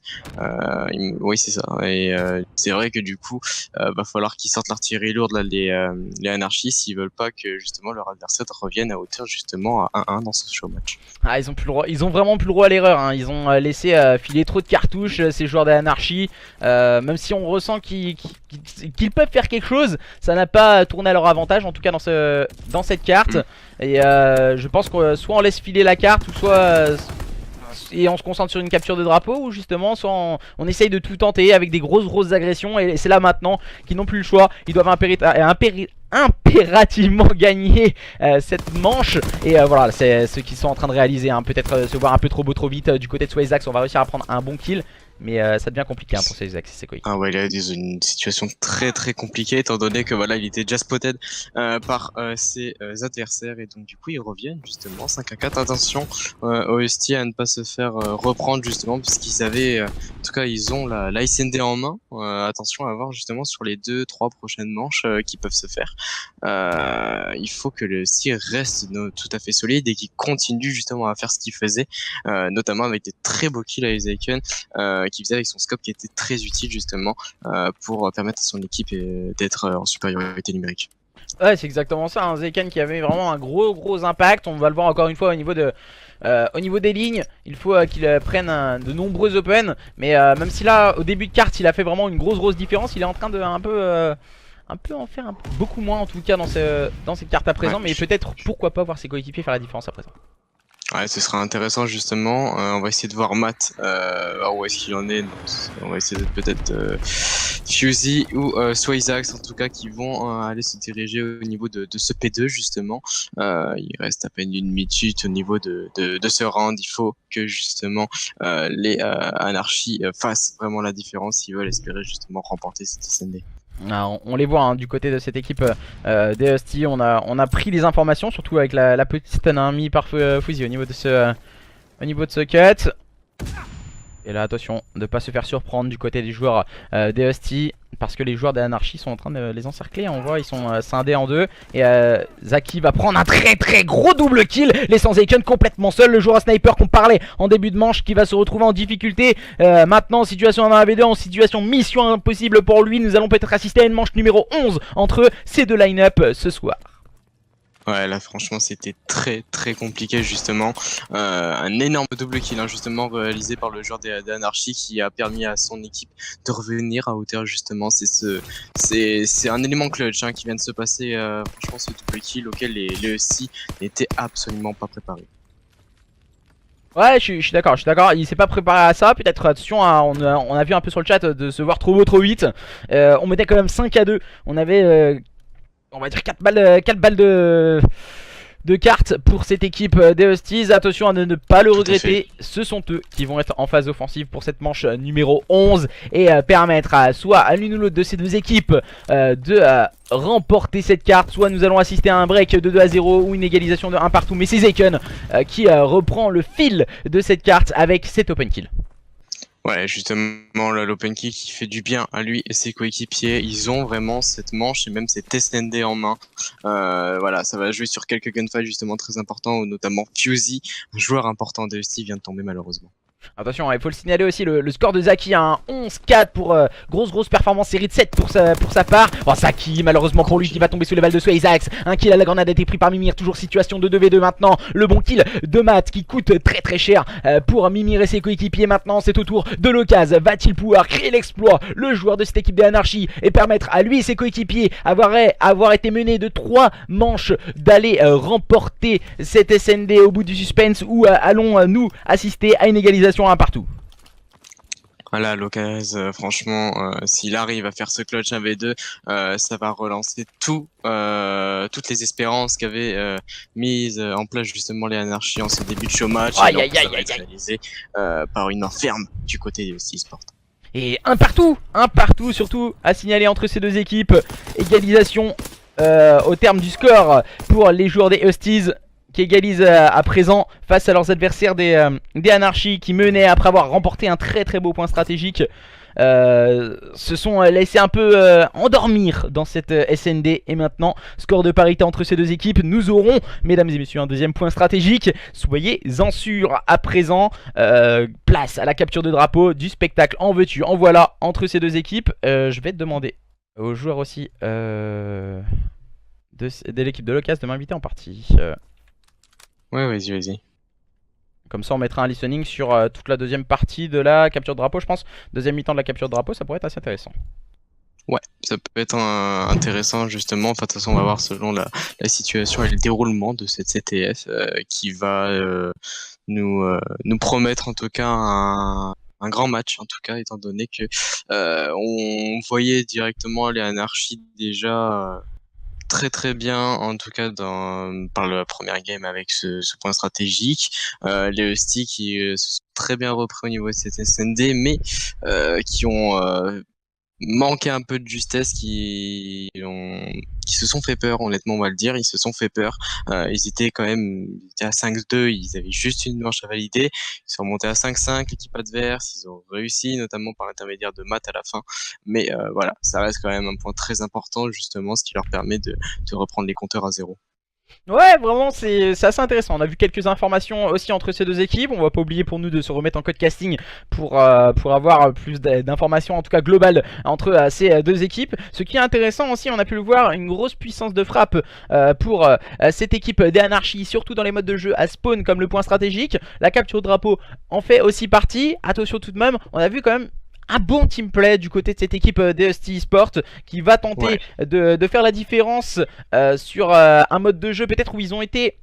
Oui, c'est ça. Et c'est vrai que du coup, va falloir qu'ils sortent l'artillerie lourde là, les anarchistes, s'ils veulent pas que justement leur adversaire revienne à hauteur justement à 1-1 dans ce show match. Ah, ils ont vraiment plus le droit à l'erreur. Hein. Ils ont laissé filer trop de cartouches ces joueurs d'anarchie. Même si on ressent qu'ils peuvent faire quelque chose, ça n'a pas tourné à leur avantage, en tout cas dans cette carte. Et je pense que soit on laisse filer la carte, ou soit et on se concentre sur une capture de drapeau, ou justement soit on essaye de tout tenter avec des grosses agressions. Et c'est là maintenant qu'ils n'ont plus le choix. Ils doivent impérativement gagner cette manche. Et voilà, c'est ce qu'ils sont en train de réaliser. Hein. Peut-être se voir un peu trop beau trop vite du côté de Swayzax. On va réussir à prendre un bon kill. Mais ça devient compliqué hein, pour Swayzax et ses coéquipiers. Ah ouais, il a une situation très compliquée étant donné que voilà, il était déjà spotted par ses adversaires et donc du coup ils reviennent justement 5-4. Attention aux Husties à ne pas se faire reprendre justement puisqu'ils avaient, en tout cas ils ont la SND en main. Attention à voir justement sur les 2-3 prochaines manches qui peuvent se faire. Il faut que le Hustie reste tout à fait solide et qu'il continue justement à faire ce qu'il faisait, notamment avec des très beaux kills à Usaken. Qui faisait avec son scope qui était très utile justement pour permettre à son équipe d'être en supériorité numérique. Ouais, c'est exactement ça, un Zekan qui avait vraiment un gros impact. On va le voir encore une fois au niveau des lignes. Il faut qu'il prenne de nombreux open. Mais même si là au début de carte il a fait vraiment une grosse différence, il est en train de un en faire beaucoup moins en tout cas dans cette carte à présent, mais peut-être pourquoi pas voir ses coéquipiers faire la différence à présent. Ouais, ce sera intéressant justement. On va essayer de voir Matt, où est-ce qu'il en est. Donc, on va essayer de peut-être Fusey ou Swazax en tout cas qui vont aller se diriger au niveau de ce P2 justement. Il reste à peine une minute au niveau de ce round. Il faut que justement les Anarchy fassent vraiment la différence s'ils veulent espérer justement remporter cette SND. On les voit hein, du côté de cette équipe DST, on a pris les informations, surtout avec la petite anémie par Fusey au niveau de ce cut. Et là attention de ne pas se faire surprendre du côté des joueurs DST, parce que les joueurs d'Anarchy sont en train de les encercler. On voit ils sont scindés en deux. Et Zaki va prendre un très gros double kill, laissant Zaken complètement seul. Le joueur à sniper qu'on parlait en début de manche qui va se retrouver en difficulté. Maintenant situation 1 v 2, en situation mission impossible pour lui. Nous allons peut-être assister à une manche numéro 11 entre ces deux line-up ce soir. Ouais, là franchement c'était très compliqué justement. Un énorme double kill hein, justement réalisé par le joueur d'Anarchy qui a permis à son équipe de revenir à hauteur justement. C'est un élément clutch hein, qui vient de se passer. Franchement ce double kill auquel les ESC n'étaient absolument pas préparés. Ouais, je suis d'accord, il s'est pas préparé à ça, peut-être attention, hein, on a vu un peu sur le chat de se voir trop haut, trop vite. On mettait quand même 5-2, on avait... on va dire 4 balles de cartes pour cette équipe des Husties. Attention à ne pas le regretter. Ce sont eux qui vont être en phase offensive pour cette manche numéro 11 et permettre soit à l'une ou l'autre de ces deux équipes de remporter cette carte. Soit nous allons assister à un break de 2-0 ou une égalisation de 1 partout. Mais c'est Zaken qui reprend le fil de cette carte avec cet open kill. Ouais, justement, l'open kill qui fait du bien à lui et ses coéquipiers. Ils ont vraiment cette manche et même cette SND en main. Voilà, ça va jouer sur quelques gunfights justement très importants, notamment Fusey, un joueur important de ST, vient de tomber malheureusement. Attention, il faut le signaler aussi, le score de Zaki a un 11-4 pour grosse performance, série de 7 pour sa part. Oh, Zaki, malheureusement pour lui, qui va tomber sous les balles de Swazax. Un kill à la grenade a été pris par Mimir, toujours situation de 2v2 maintenant. Le bon kill de Matt qui coûte très cher pour Mimir et ses coéquipiers. Maintenant, c'est au tour de l'Ocase. Va-t-il pouvoir créer l'exploit, le joueur de cette équipe des Anarchy, et permettre à lui et ses coéquipiers avoir été menés de 3 manches d'aller remporter cette SND au bout du suspense, ou allons-nous assister à une égalisation un partout? Voilà, l'occasion, franchement, s'il arrive à faire ce clutch 1v2, ça va relancer toutes les espérances qu'avaient mises en place justement les Anarchy en ce début de showmatch. Ça va être réalisé par une main ferme du côté des e-sport. Et un partout surtout à signaler entre ces deux équipes. Égalisation au terme du score pour les joueurs des Husties, qui égalisent à présent face à leurs adversaires des Anarchy, qui menaient après avoir remporté un très beau point stratégique. Se sont laissés un peu endormir dans cette SND. Et maintenant, score de parité entre ces deux équipes. Nous aurons, mesdames et messieurs, un deuxième point stratégique. Soyez-en sûrs à présent. Place à la capture de drapeau, du spectacle en veux-tu, en voilà entre ces deux équipes. Je vais te demander aux joueurs aussi de l'équipe de l'Ocas de m'inviter en partie. Ouais, vas-y. Comme ça on mettra un listening sur toute la deuxième partie de la capture de drapeau, je pense. Deuxième mi-temps de la capture de drapeau, ça pourrait être assez intéressant. Ouais, ça peut être intéressant justement. Enfin, de toute façon, on va voir selon la situation et le déroulement de cette CTF qui va nous promettre en tout cas un grand match, en tout cas, étant donné que on voyait directement les Anarchy déjà très bien, en tout cas par la première game avec ce point stratégique. Les Husties qui se sont très bien repris au niveau de cette SND, mais qui ont manqué un peu de justesse, qui se sont fait peur, honnêtement on va le dire, ils se sont fait peur. Ils étaient à 5-2, ils avaient juste une manche à valider, ils sont remontés à 5-5, l'équipe adverse, ils ont réussi notamment par l'intermédiaire de Matt à la fin, mais voilà, ça reste quand même un point très important justement, ce qui leur permet de reprendre les compteurs à 0. Ouais, vraiment c'est assez intéressant. On a vu quelques informations aussi entre ces deux équipes. On va pas oublier pour nous de se remettre en code casting pour avoir plus d'informations, en tout cas globales, entre ces deux équipes. Ce qui est intéressant aussi, on a pu le voir, une grosse puissance de frappe pour cette équipe des Anarchy, surtout dans les modes de jeu à spawn comme le point stratégique. La capture de drapeau en fait aussi partie. Attention tout de même, on a vu quand même un bon team play du côté de cette équipe d'Usty Esport qui va tenter de faire la différence sur un mode de jeu peut-être où ils ont été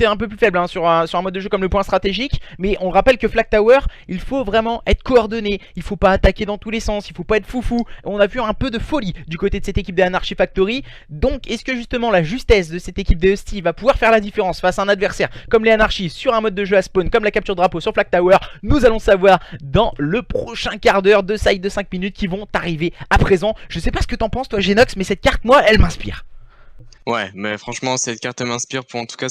un peu plus faibles hein, sur un mode de jeu comme le point stratégique. Mais on rappelle que Flag Tower, il faut vraiment être coordonné. Il faut pas attaquer dans tous les sens, il faut pas être foufou. On a vu un peu de folie du côté de cette équipe des Anarchy Factory. Donc est-ce que justement la justesse de cette équipe des Usty va pouvoir faire la différence face à un adversaire comme les Anarchy sur un mode de jeu à spawn comme la capture de drapeau sur Flag Tower? Nous allons savoir dans le prochain quart d'heure de side de 5 minutes qui vont arriver à présent. Je sais pas ce que t'en penses toi Genox, mais cette carte moi elle m'inspire. Ouais, mais franchement, cette carte m'inspire. En tout cas,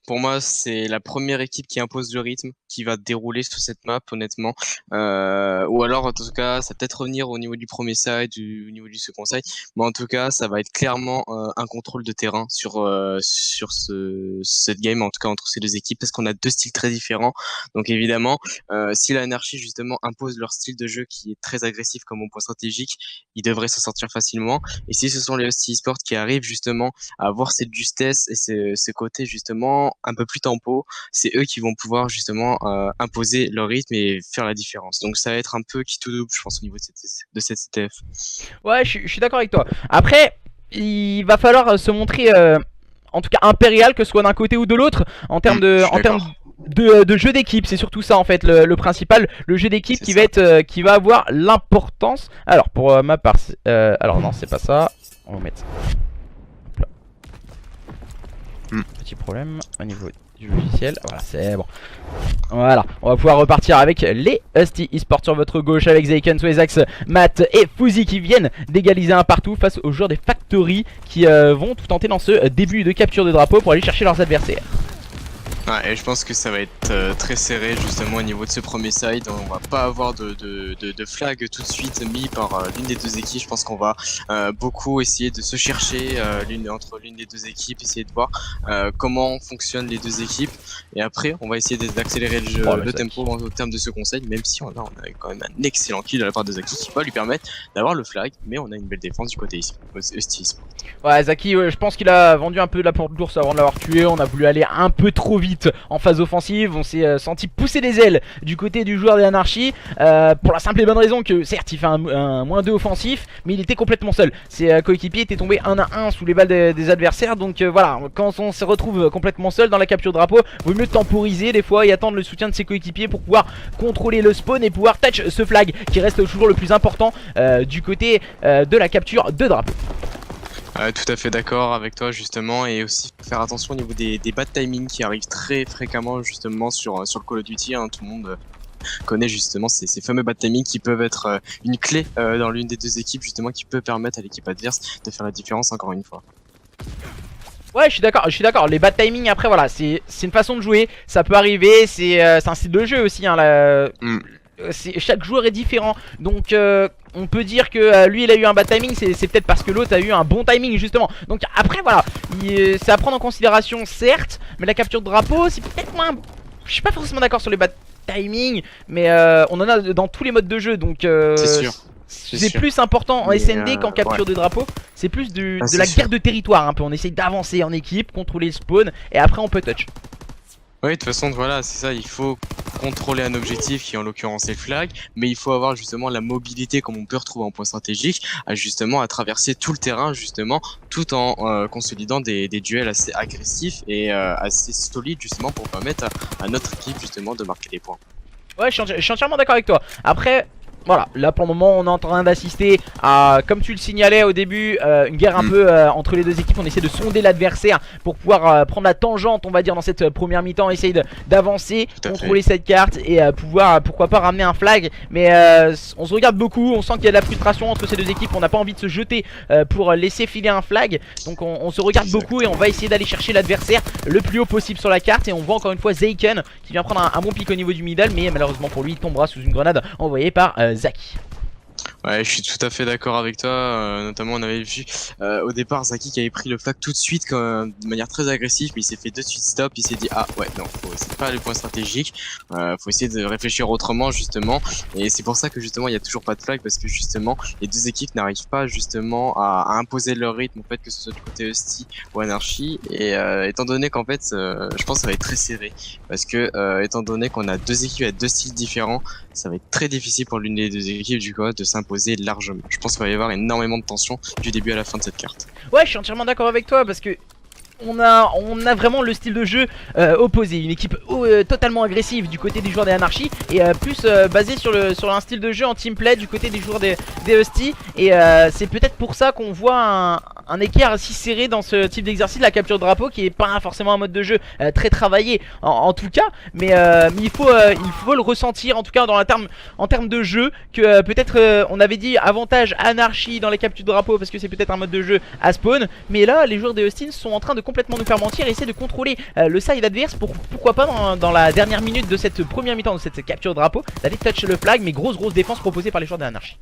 pour moi, c'est la première équipe qui impose le rythme, qui va dérouler sur cette map, honnêtement. Ou alors, en tout cas, ça va peut-être revenir au niveau du premier side, au niveau du second side. Mais en tout cas, ça va être clairement un contrôle de terrain sur cette game, en tout cas entre ces deux équipes, parce qu'on a deux styles très différents. Donc évidemment, si l'Anarchy justement impose leur style de jeu qui est très agressif comme au point stratégique, ils devraient s'en sortir facilement. Et si ce sont les Usty Esport qui arrivent justement à avoir cette justesse et ce côté justement un peu plus tempo, c'est eux qui vont pouvoir justement imposer leur rythme et faire la différence. Donc ça va être un peu qui tout double, je pense, au niveau de cette CTF. Ouais, je suis d'accord avec toi. Après, il va falloir se montrer en tout cas impérial, que ce soit d'un côté ou de l'autre, en termes de jeu d'équipe. C'est surtout ça en fait le principal, le jeu d'équipe qui va avoir l'importance. Alors pour ma part, alors non c'est pas ça, on va mettre ça. Petit problème au niveau du logiciel, voilà c'est bon. Voilà, on va pouvoir repartir avec les Usty Esport sur votre gauche avec Zeiken, Swezax, Matt et Fuzzy qui viennent d'égaliser un partout face aux joueurs des Factory qui vont tout tenter dans ce début de capture de drapeau pour aller chercher leurs adversaires. Ouais, et je pense que ça va être très serré justement au niveau de ce premier side. On va pas avoir de flag tout de suite mis par l'une des deux équipes. Je pense qu'on va beaucoup essayer de se chercher entre l'une des deux équipes, essayer de voir comment fonctionnent les deux équipes. Et après, on va essayer d'accélérer le tempo en termes de ce conseil, même si on a quand même un excellent kill de la part de Zaki qui va lui permettre d'avoir le flag. Mais on a une belle défense du côté ici, Usty. Ouais, Zaki, je pense qu'il a vendu un peu la porte d'ours avant de l'avoir tué. On a voulu aller un peu trop vite en phase offensive, on s'est senti pousser des ailes du côté du joueur des Anarchy pour la simple et bonne raison que certes il fait un -2 offensif, mais il était complètement seul. Ses coéquipiers étaient tombés 1 à 1 sous les balles des adversaires. Donc voilà, quand on se retrouve complètement seul dans la capture de drapeau, vaut mieux temporiser des fois et attendre le soutien de ses coéquipiers pour pouvoir contrôler le spawn et pouvoir touch ce flag qui reste toujours le plus important du côté de la capture de drapeau. Tout à fait d'accord avec toi justement, et aussi faire attention au niveau des bad timing qui arrivent très fréquemment justement sur le Call of Duty, hein. Tout le monde connaît justement ces fameux bad timing qui peuvent être une clé dans l'une des deux équipes justement, qui peut permettre à l'équipe adverse de faire la différence encore une fois. Ouais, je suis d'accord, les bad timing après voilà, c'est une façon de jouer, ça peut arriver, c'est un style de jeu aussi hein, chaque joueur est différent, donc on peut dire que lui il a eu un bad timing, c'est peut-être parce que l'autre a eu un bon timing justement. Donc après voilà, c'est à prendre en considération certes, mais la capture de drapeau c'est peut-être moins... Je suis pas forcément d'accord sur les bad timing, mais on en a dans tous les modes de jeu, donc c'est sûr. C'est plus important en SND qu'en capture de drapeau. C'est plus de la guerre de territoire un peu, on essaye d'avancer en équipe, contrôler le spawn et après on peut touch. Oui, de toute façon, voilà, c'est ça, il faut contrôler un objectif qui en l'occurrence est le flag, mais il faut avoir justement la mobilité comme on peut retrouver en point stratégique, à traverser tout le terrain justement, tout en consolidant des duels assez agressifs et assez solides justement pour permettre à notre équipe justement de marquer des points. Ouais, je suis entièrement d'accord avec toi. Après... Voilà, là pour le moment on est en train d'assister à, comme tu le signalais au début, une guerre un peu entre les deux équipes. On essaie de sonder l'adversaire pour pouvoir prendre la tangente on va dire dans cette première mi-temps, essayer d'avancer, contrôler cette carte et pouvoir pourquoi pas ramener un flag. Mais on se regarde beaucoup, on sent qu'il y a de la frustration entre ces deux équipes, on n'a pas envie de se jeter pour laisser filer un flag. Donc on se regarde beaucoup et on va essayer d'aller chercher l'adversaire le plus haut possible sur la carte. Et on voit encore une fois Zeiken qui vient prendre un bon pic au niveau du middle, mais malheureusement pour lui il tombera sous une grenade envoyée par Zaki. Ouais, je suis tout à fait d'accord avec toi. Notamment, on avait vu au départ Zaki qui avait pris le flag tout de suite de manière très agressive, mais il s'est fait de suite stop. Il s'est dit ah ouais non, c'est pas le point stratégique. Faut essayer de réfléchir autrement justement. Et c'est pour ça que justement il y a toujours pas de flag, parce que justement les deux équipes n'arrivent pas justement à imposer leur rythme en fait, que ce soit du côté Usty ou Anarchy. Et étant donné qu'en fait, je pense que ça va être très serré, parce que étant donné qu'on a deux équipes avec deux styles différents, ça va être très difficile pour l'une des deux équipes du coup de s'imposer largement. Je pense qu'il va y avoir énormément de tension du début à la fin de cette carte. Ouais, je suis entièrement d'accord avec toi parce que on a vraiment le style de jeu opposé, une équipe totalement agressive du côté des joueurs des Anarchy et plus basée sur un style de jeu en teamplay du côté des joueurs des Husty. Et c'est peut-être pour ça qu'on voit un écart si serré dans ce type d'exercice, la capture de drapeau, qui est pas forcément un mode de jeu très travaillé en tout cas, mais il faut le ressentir en tout cas en termes de jeu que peut-être on avait dit avantage Anarchy dans les captures de drapeau parce que c'est peut-être un mode de jeu à spawn, mais là les joueurs des Husty sont en train de complètement nous faire mentir et essayer de contrôler le side adverse pour pourquoi pas dans la dernière minute de cette première mi-temps de cette capture de drapeau d'aller touch le flag, mais grosse défense proposée par les joueurs de Anarchy.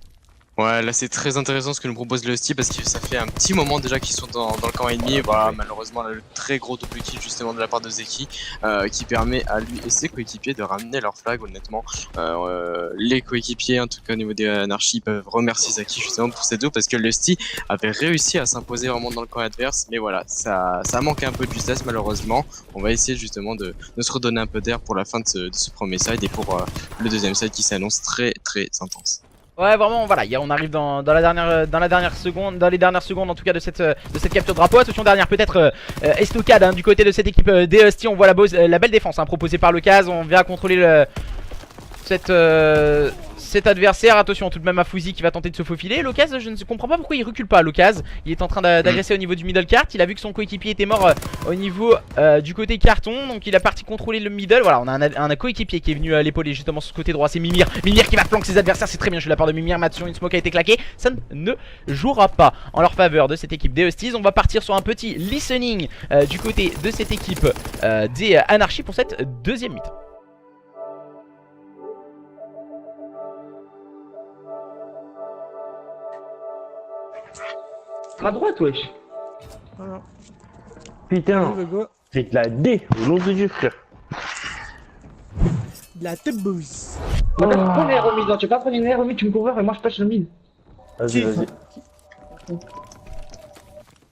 Ouais, là c'est très intéressant ce que nous propose le Husty parce que ça fait un petit moment déjà qu'ils sont dans le camp ennemi. Voilà, malheureusement là, le très gros double kill justement de la part de Zeki qui permet à lui et ses coéquipiers de ramener leur flag. Honnêtement, les coéquipiers en tout cas au niveau des Anarchy peuvent remercier Zeki justement pour ces deux parce que le Husty avait réussi à s'imposer vraiment dans le camp adverse. Mais voilà, ça manque un peu de justesse malheureusement. On va essayer justement de se redonner un peu d'air pour la fin de ce premier side et pour le deuxième side qui s'annonce très intense. Ouais, vraiment, voilà, on arrive dans les dernières secondes en tout cas de cette capture de drapeau. Attention derrière, peut-être estocade du côté de cette équipe des Husty. On voit la belle défense proposée par le Kaz. On vient contrôler cet adversaire. Attention tout de même à Fouzi qui va tenter de se faufiler. L'Ocaz, je ne comprends pas pourquoi il recule pas. L'Ocaz, il est en train d'agresser au niveau du middle cart. Il a vu que son coéquipier était mort au niveau du côté carton, donc il a parti contrôler le middle. Voilà, on a un coéquipier qui est venu à l'épauler justement sur ce côté droit. C'est Mimir qui va flanquer ses adversaires. C'est très bien, je suis de la part de Mimir. Mathieu, une smoke a été claquée. Ça ne jouera pas en leur faveur de cette équipe des Husties. On va partir sur un petit listening du côté de cette équipe des Anarchy pour cette deuxième mi-temps. À droite, wesh. Voilà. Putain, Go, go. c'est de la D, au nom de Dieu, frère. De la teubouze. Prends les remises, tu vas pas prendre une remise, tu me couvres et moi je pêche le mid. Vas-y.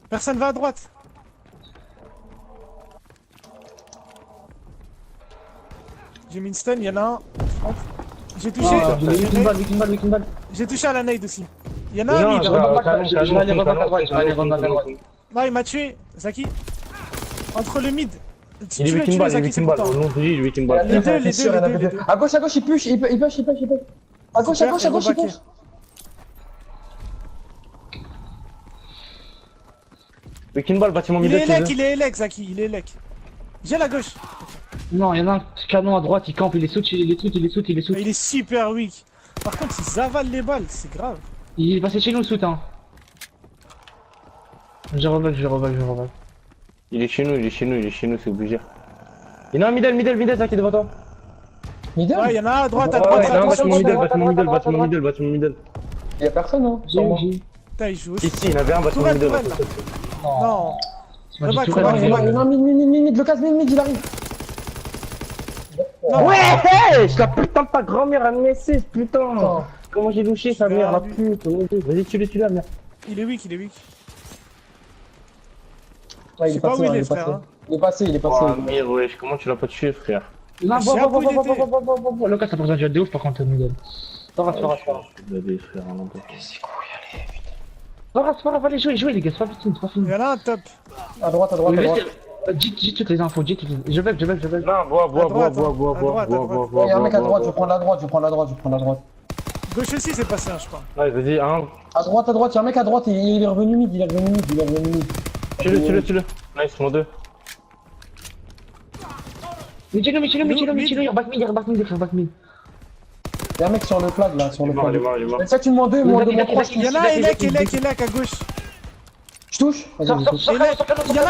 Personne va à droite. J'ai mis une stun, y'en a un. J'ai touché. J'ai touché à la nade aussi. Y'en a un mid. Je vais aller rebattre à droite, Non, il m'a tué. Zaki. Entre le mid. Il est 8 balles, il est 8 balles, au nom de Dieu, il est 8 balles. Les deux. À gauche, il push, il push. À gauche, il push. Weekend ball, bâtiment Il middle. est élec, Zaki, il est élec. J'ai la gauche. Non, il y en a un canon à droite, il campe, il est soute. Il est super weak. Par contre, ils avalent les balles, c'est grave. Il est passé chez nous le soute, hein. Je revolte. Il est chez nous, c'est obligé. Il y en a un middle, Zaki, devant toi. Middle? Ouais, y'en a un à droite, bâtiment middle. Y'a personne, hein. Putain, il joue aussi. Ici, il y en avait un bâtiment middle. Non. Non, mid, le casse mid, il arrive. Ouais, la putain de ta grand-mère a MSC, putain. Comment j'ai louché sa mère, la pute. Vas-y, tue-le, la merde. Il est weak. Ouais, Je sais pas où il est, frère. Il est passé. Oh, merde, wesh, comment tu l'as pas tué, frère? Non, le casse, t'as besoin de ouf par contre, middle. C'est pas grave, allez, jouez les gars, c'est pas fini. Il y en a un top. À droite. Dites toutes les infos, je vais. Non, bois. Il y a un mec à droite, je prends la droite. Gauche aussi, c'est passé, je crois. Ouais, vas-y, un. À droite, il y a un mec à droite, il est revenu mid, Tue-le. Nice, mon 2. Mais tue-le, il reback mid. Il y a un mec sur le flag là, sur le flag. Il est mort. Mais ça, tu moins 2, moins 3. Il y en a un élec à gauche. Je touche. Il y en a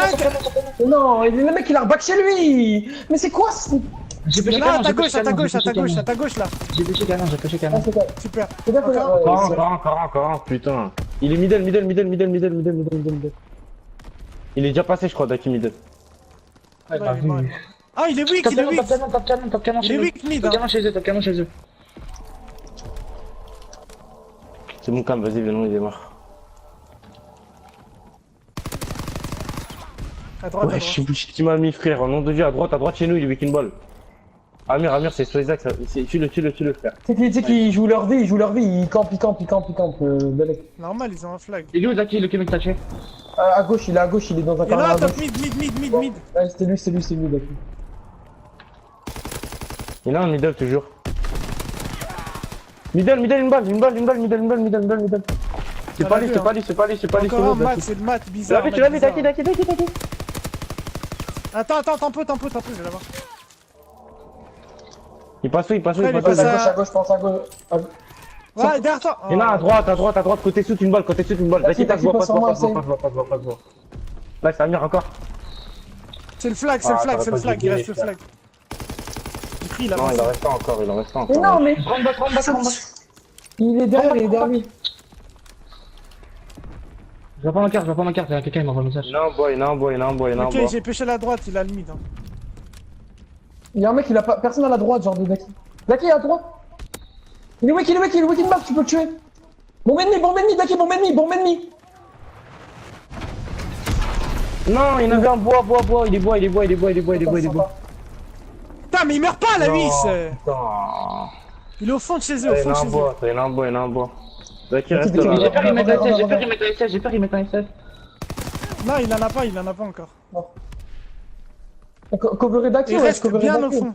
un. Non, le mec il a reback chez lui. Mais c'est quoi ce... Il y en a un à ta gauche là. J'ai pêché canon. Super. Encore, putain. Il est middle. Il est déjà passé, je crois, Daki middle. Ah, il est weak. Top canon Il est weak mid. Top canon chez eux. C'est mon cam, vas-y, viens, il démarre. À droite. Ouais, je sais qui m'a mis, frère. Au nom de Dieu, à droite chez nous, il est weekend ball. Amir, c'est Soizac, tue-le, frère. Tu sais qu'ils jouent leur vie, ils campent, Belek. Normal, ils ont un flag. Il est où Zaki, le Québec taché? À gauche, il est dans un Il y en a corner un à top gauche. mid. Ouais, c'est lui, Zaki. Il y en a un middle toujours. Middle, une balle. C'est pas lui, Encore un mat, c'est le mat, bizarre. Tu l'as vu, bizarre. Zaki. Attends, t'en peux, je vais l'avoir. Il passe où Après, il est passé À gauche, je pense à gauche. Ouais, derrière toi. Il y en a à droite, côté sud, une balle. Zaki, passe, passe en moi, passe. Là, c'est Amir encore. C'est le flag, il reste le flag. J'ai pris, il a Non, il en passé. reste pas encore, Mais non, mais prends back. Il est derrière lui. Je vais pas ma carte, quelqu'un il m'envoie un message. Il y en a un boy. Ok, j'ai pêché la droite, il a le mid. Il y a un mec, il a pas. Personne à la droite, genre de Zaki. Zaki à droite. Il est wick in back, tu peux le tuer. Bombe ennemi, Zaki, bombe ennemi. Non, il y en avait un bois, il est bois. Putain, mais il meurt pas, la Huisse. Putain. Il est au fond de chez eux, Il y en a un bois. Zaki, reste J'ai là. peur, il met un SF. Non, il en a pas encore. Coveré Zaki, Il ouais, reste coveré bien au Zaki. fond.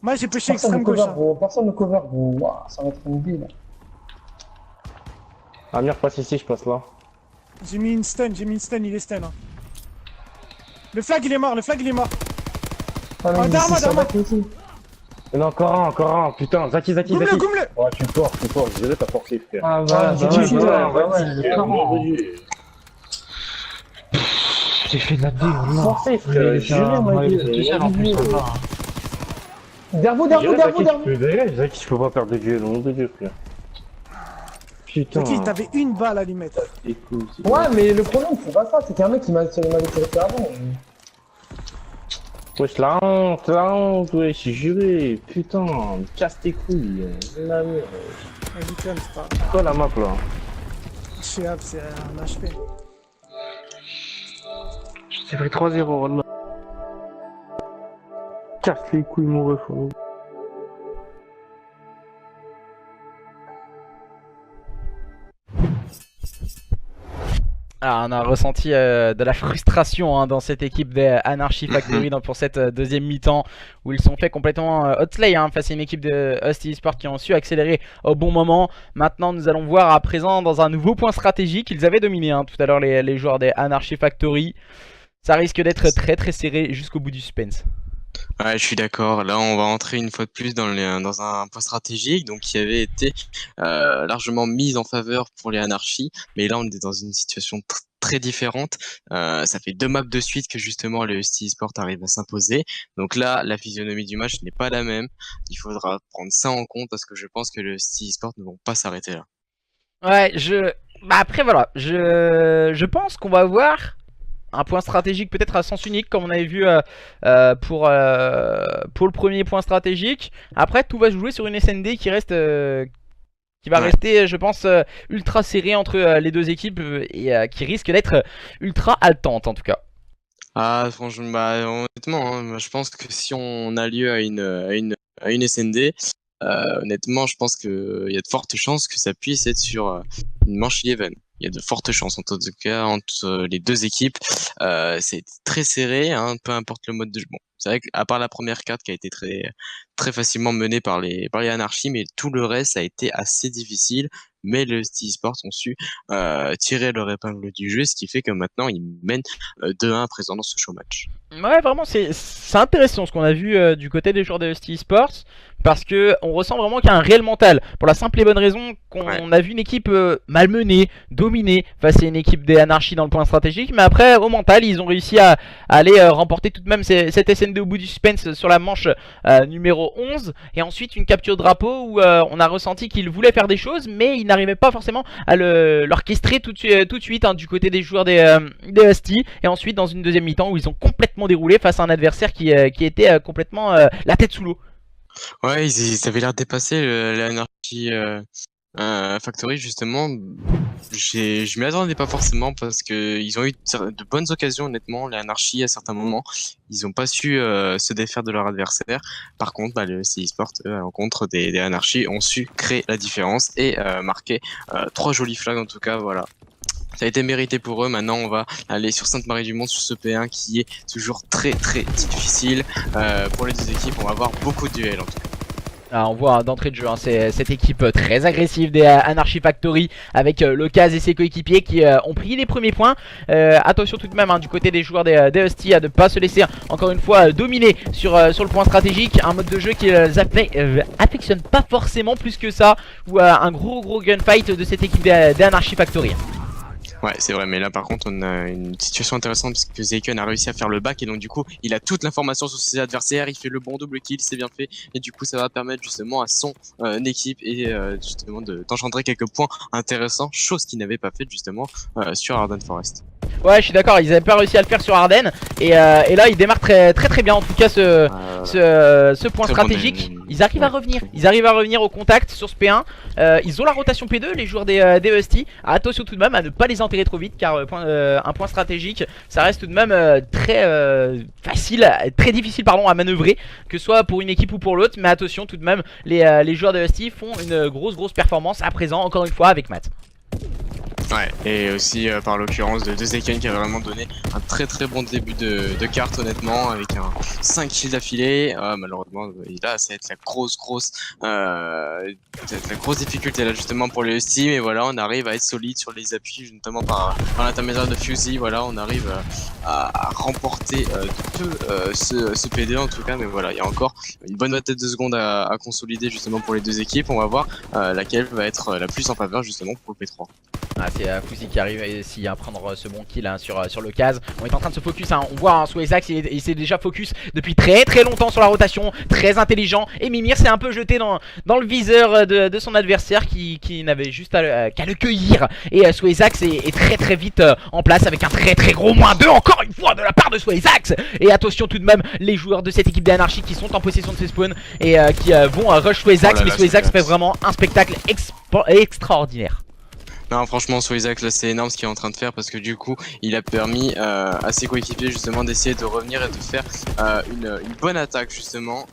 Moi, j'ai pêché Personne ne extrême gauche. cover, gros. Personne ne cover, gros. Ouah, ça va être une bille, là. Amir, passe ici, je passe là. J'ai mis une stun, il est stun. Hein. Le flag, il est mort. Ah, mais Oh, derrière moi. Zaki aussi. Il y en a encore un, putain. Zaki. Goum-le. Oh, tu fort, je dirais t'as forcé, frère. Ah, voilà, J'ai fait de la vie, vraiment. Forcé, frère, juré, moi, Derrière vous. Zaki, je peux pas perdre de duel, au nom de Dieu, frère. Putain. Ok, t'avais une balle à lui mettre. Écoute. Ouais, mais le problème, c'est pas ça, c'est qu'un mec qui m'avait tiré avant. Wesh, la honte, wesh, j'ai juré. Putain, casse tes couilles. La merde. Vas-y, calme, c'est pas. C'est quoi la map là? C'est un HP. C'est vrai 3-0, wallah. Casse les couilles, mon ref. Alors, on a ressenti de la frustration hein, dans cette équipe des Anarchy Factory pour cette deuxième mi-temps où ils sont fait complètement outslay face à une équipe de Husty Esports qui ont su accélérer au bon moment. Maintenant, nous allons voir à présent dans un nouveau point stratégique. Ils avaient dominé tout à l'heure les joueurs des Anarchy Factory. Ça risque d'être très serré jusqu'au bout du suspense. Ouais, je suis d'accord. Là, on va entrer une fois de plus dans un point stratégique, donc qui avait été largement mis en faveur pour les Anarchies. Mais là, on est dans une situation très différente. Ça fait 2 maps de suite que justement le Husty Esports arrive à s'imposer. Donc là, la physionomie du match n'est pas la même. Il faudra prendre ça en compte parce que je pense que le Husty Esports ne vont pas s'arrêter là. Ouais, après voilà, je pense qu'on va voir un point stratégique peut-être à sens unique comme on avait vu pour le premier point stratégique. Après tout va se jouer sur une SND qui reste qui va rester je pense ultra serrée entre les deux équipes et qui risque d'être ultra haletante en tout cas. Ah franchement, honnêtement, moi, je pense que si on a lieu à une SND, honnêtement, je pense qu'il y a de fortes chances que ça puisse être sur une manche Eleven. Il y a de fortes chances en tout cas entre les deux équipes. C'est très serré, hein, peu importe le mode de jeu. Bon, c'est vrai qu'à part la première carte qui a été très facilement menée par les Anarchies, mais tout le reste a été assez difficile. Mais le Husty Esports ont su tirer leur épingle du jeu, ce qui fait que maintenant ils mènent 2-1 présent dans ce show match. Ouais, vraiment, c'est intéressant ce qu'on a vu du côté des joueurs de Husty Esports. Parce que on ressent vraiment qu'il y a un réel mental. Pour la simple et bonne raison qu'on a vu une équipe malmenée, dominée face à une équipe des Anarchies dans le point stratégique. Mais après, au mental, ils ont réussi à aller remporter tout de même cette SND au bout du suspense sur la manche numéro 11. Et ensuite, une capture de drapeau où on a ressenti qu'ils voulaient faire des choses, mais ils n'arrivaient pas forcément à l'orchestrer tout de suite du côté des joueurs des Husty. Et ensuite, dans une deuxième mi-temps où ils ont complètement déroulé face à un adversaire qui était complètement la tête sous l'eau. Ouais, ils avaient l'air dépassés, l'Anarchie Factory justement, je m'y attendais pas forcément parce que ils ont eu de bonnes occasions honnêtement, les Anarchy à certains moments, ils ont pas su se défaire de leur adversaire. Par contre, le CI Sport à l'encontre des Anarchy ont su créer la différence et marquer 3 jolis flags en tout cas, voilà. Ça a été mérité pour eux. Maintenant, on va aller sur Sainte-Marie-du-Mont sur ce P1 qui est toujours très difficile pour les deux équipes. On va avoir beaucoup de duels en tout cas. Ah, on voit d'entrée de jeu c'est cette équipe très agressive des Anarchy Factory avec Locaz et ses coéquipiers qui ont pris les premiers points. Attention tout de même du côté des joueurs des Husty à ne pas se laisser encore une fois dominer sur le point stratégique. Un mode de jeu qui affectionne pas forcément plus que ça, ou un gros gunfight de cette équipe des Anarchy Factory. Ouais, c'est vrai, mais là par contre on a une situation intéressante parce que Zeiken a réussi à faire le back et donc du coup il a toute l'information sur ses adversaires, il fait le bon double kill, c'est bien fait et du coup ça va permettre justement à son équipe et justement d'engendrer quelques points intéressants, chose qu'il n'avait pas fait justement sur Arden Forest. Ouais, je suis d'accord, ils avaient pas réussi à le faire sur Arden et là ils démarrent très bien en tout cas ce point stratégique. Ils arrivent à revenir au contact sur ce P1. Ils ont la rotation P2 les joueurs des Husty. Attention tout de même à ne pas les enterrer trop vite car un point stratégique ça reste tout de même très difficile à manœuvrer, que ce soit pour une équipe ou pour l'autre. Mais attention tout de même, les joueurs de Husty font une grosse performance à présent encore une fois avec Matt. Ouais, et aussi par l'occurrence de Zeiken qui a vraiment donné un très bon début de carte honnêtement, avec un 5 kills d'affilée. Malheureusement là ça va être la grosse difficulté là justement pour les Husty, mais voilà on arrive à être solide sur les appuis notamment par l'intermédiaire de Fusey. Voilà on arrive à remporter ce P2 en tout cas, mais voilà il y a encore une bonne vingtaine de secondes à consolider justement pour les deux équipes. On va voir laquelle va être la plus en faveur justement pour le P3. Ah, c'est Fusey qui arrive ici à prendre ce bon kill sur le Kaz. On est en train de se focus, on voit Swazax il s'est déjà focus depuis très longtemps sur la rotation, très intelligent. Et Mimir s'est un peu jeté dans le viseur de son adversaire qui n'avait juste qu'à le cueillir. Et Swazax est très vite en place avec un très gros -2 encore une fois de la part de Swazax. Et attention tout de même les joueurs de cette équipe d'Anarchy qui sont en possession de ces spawns et qui vont rush Swazax. Mais Swazax fait vraiment un spectacle extraordinaire. Non franchement Swazax là c'est énorme ce qu'il est en train de faire parce que du coup il a permis à ses coéquipiers justement d'essayer de revenir et de faire une bonne attaque justement.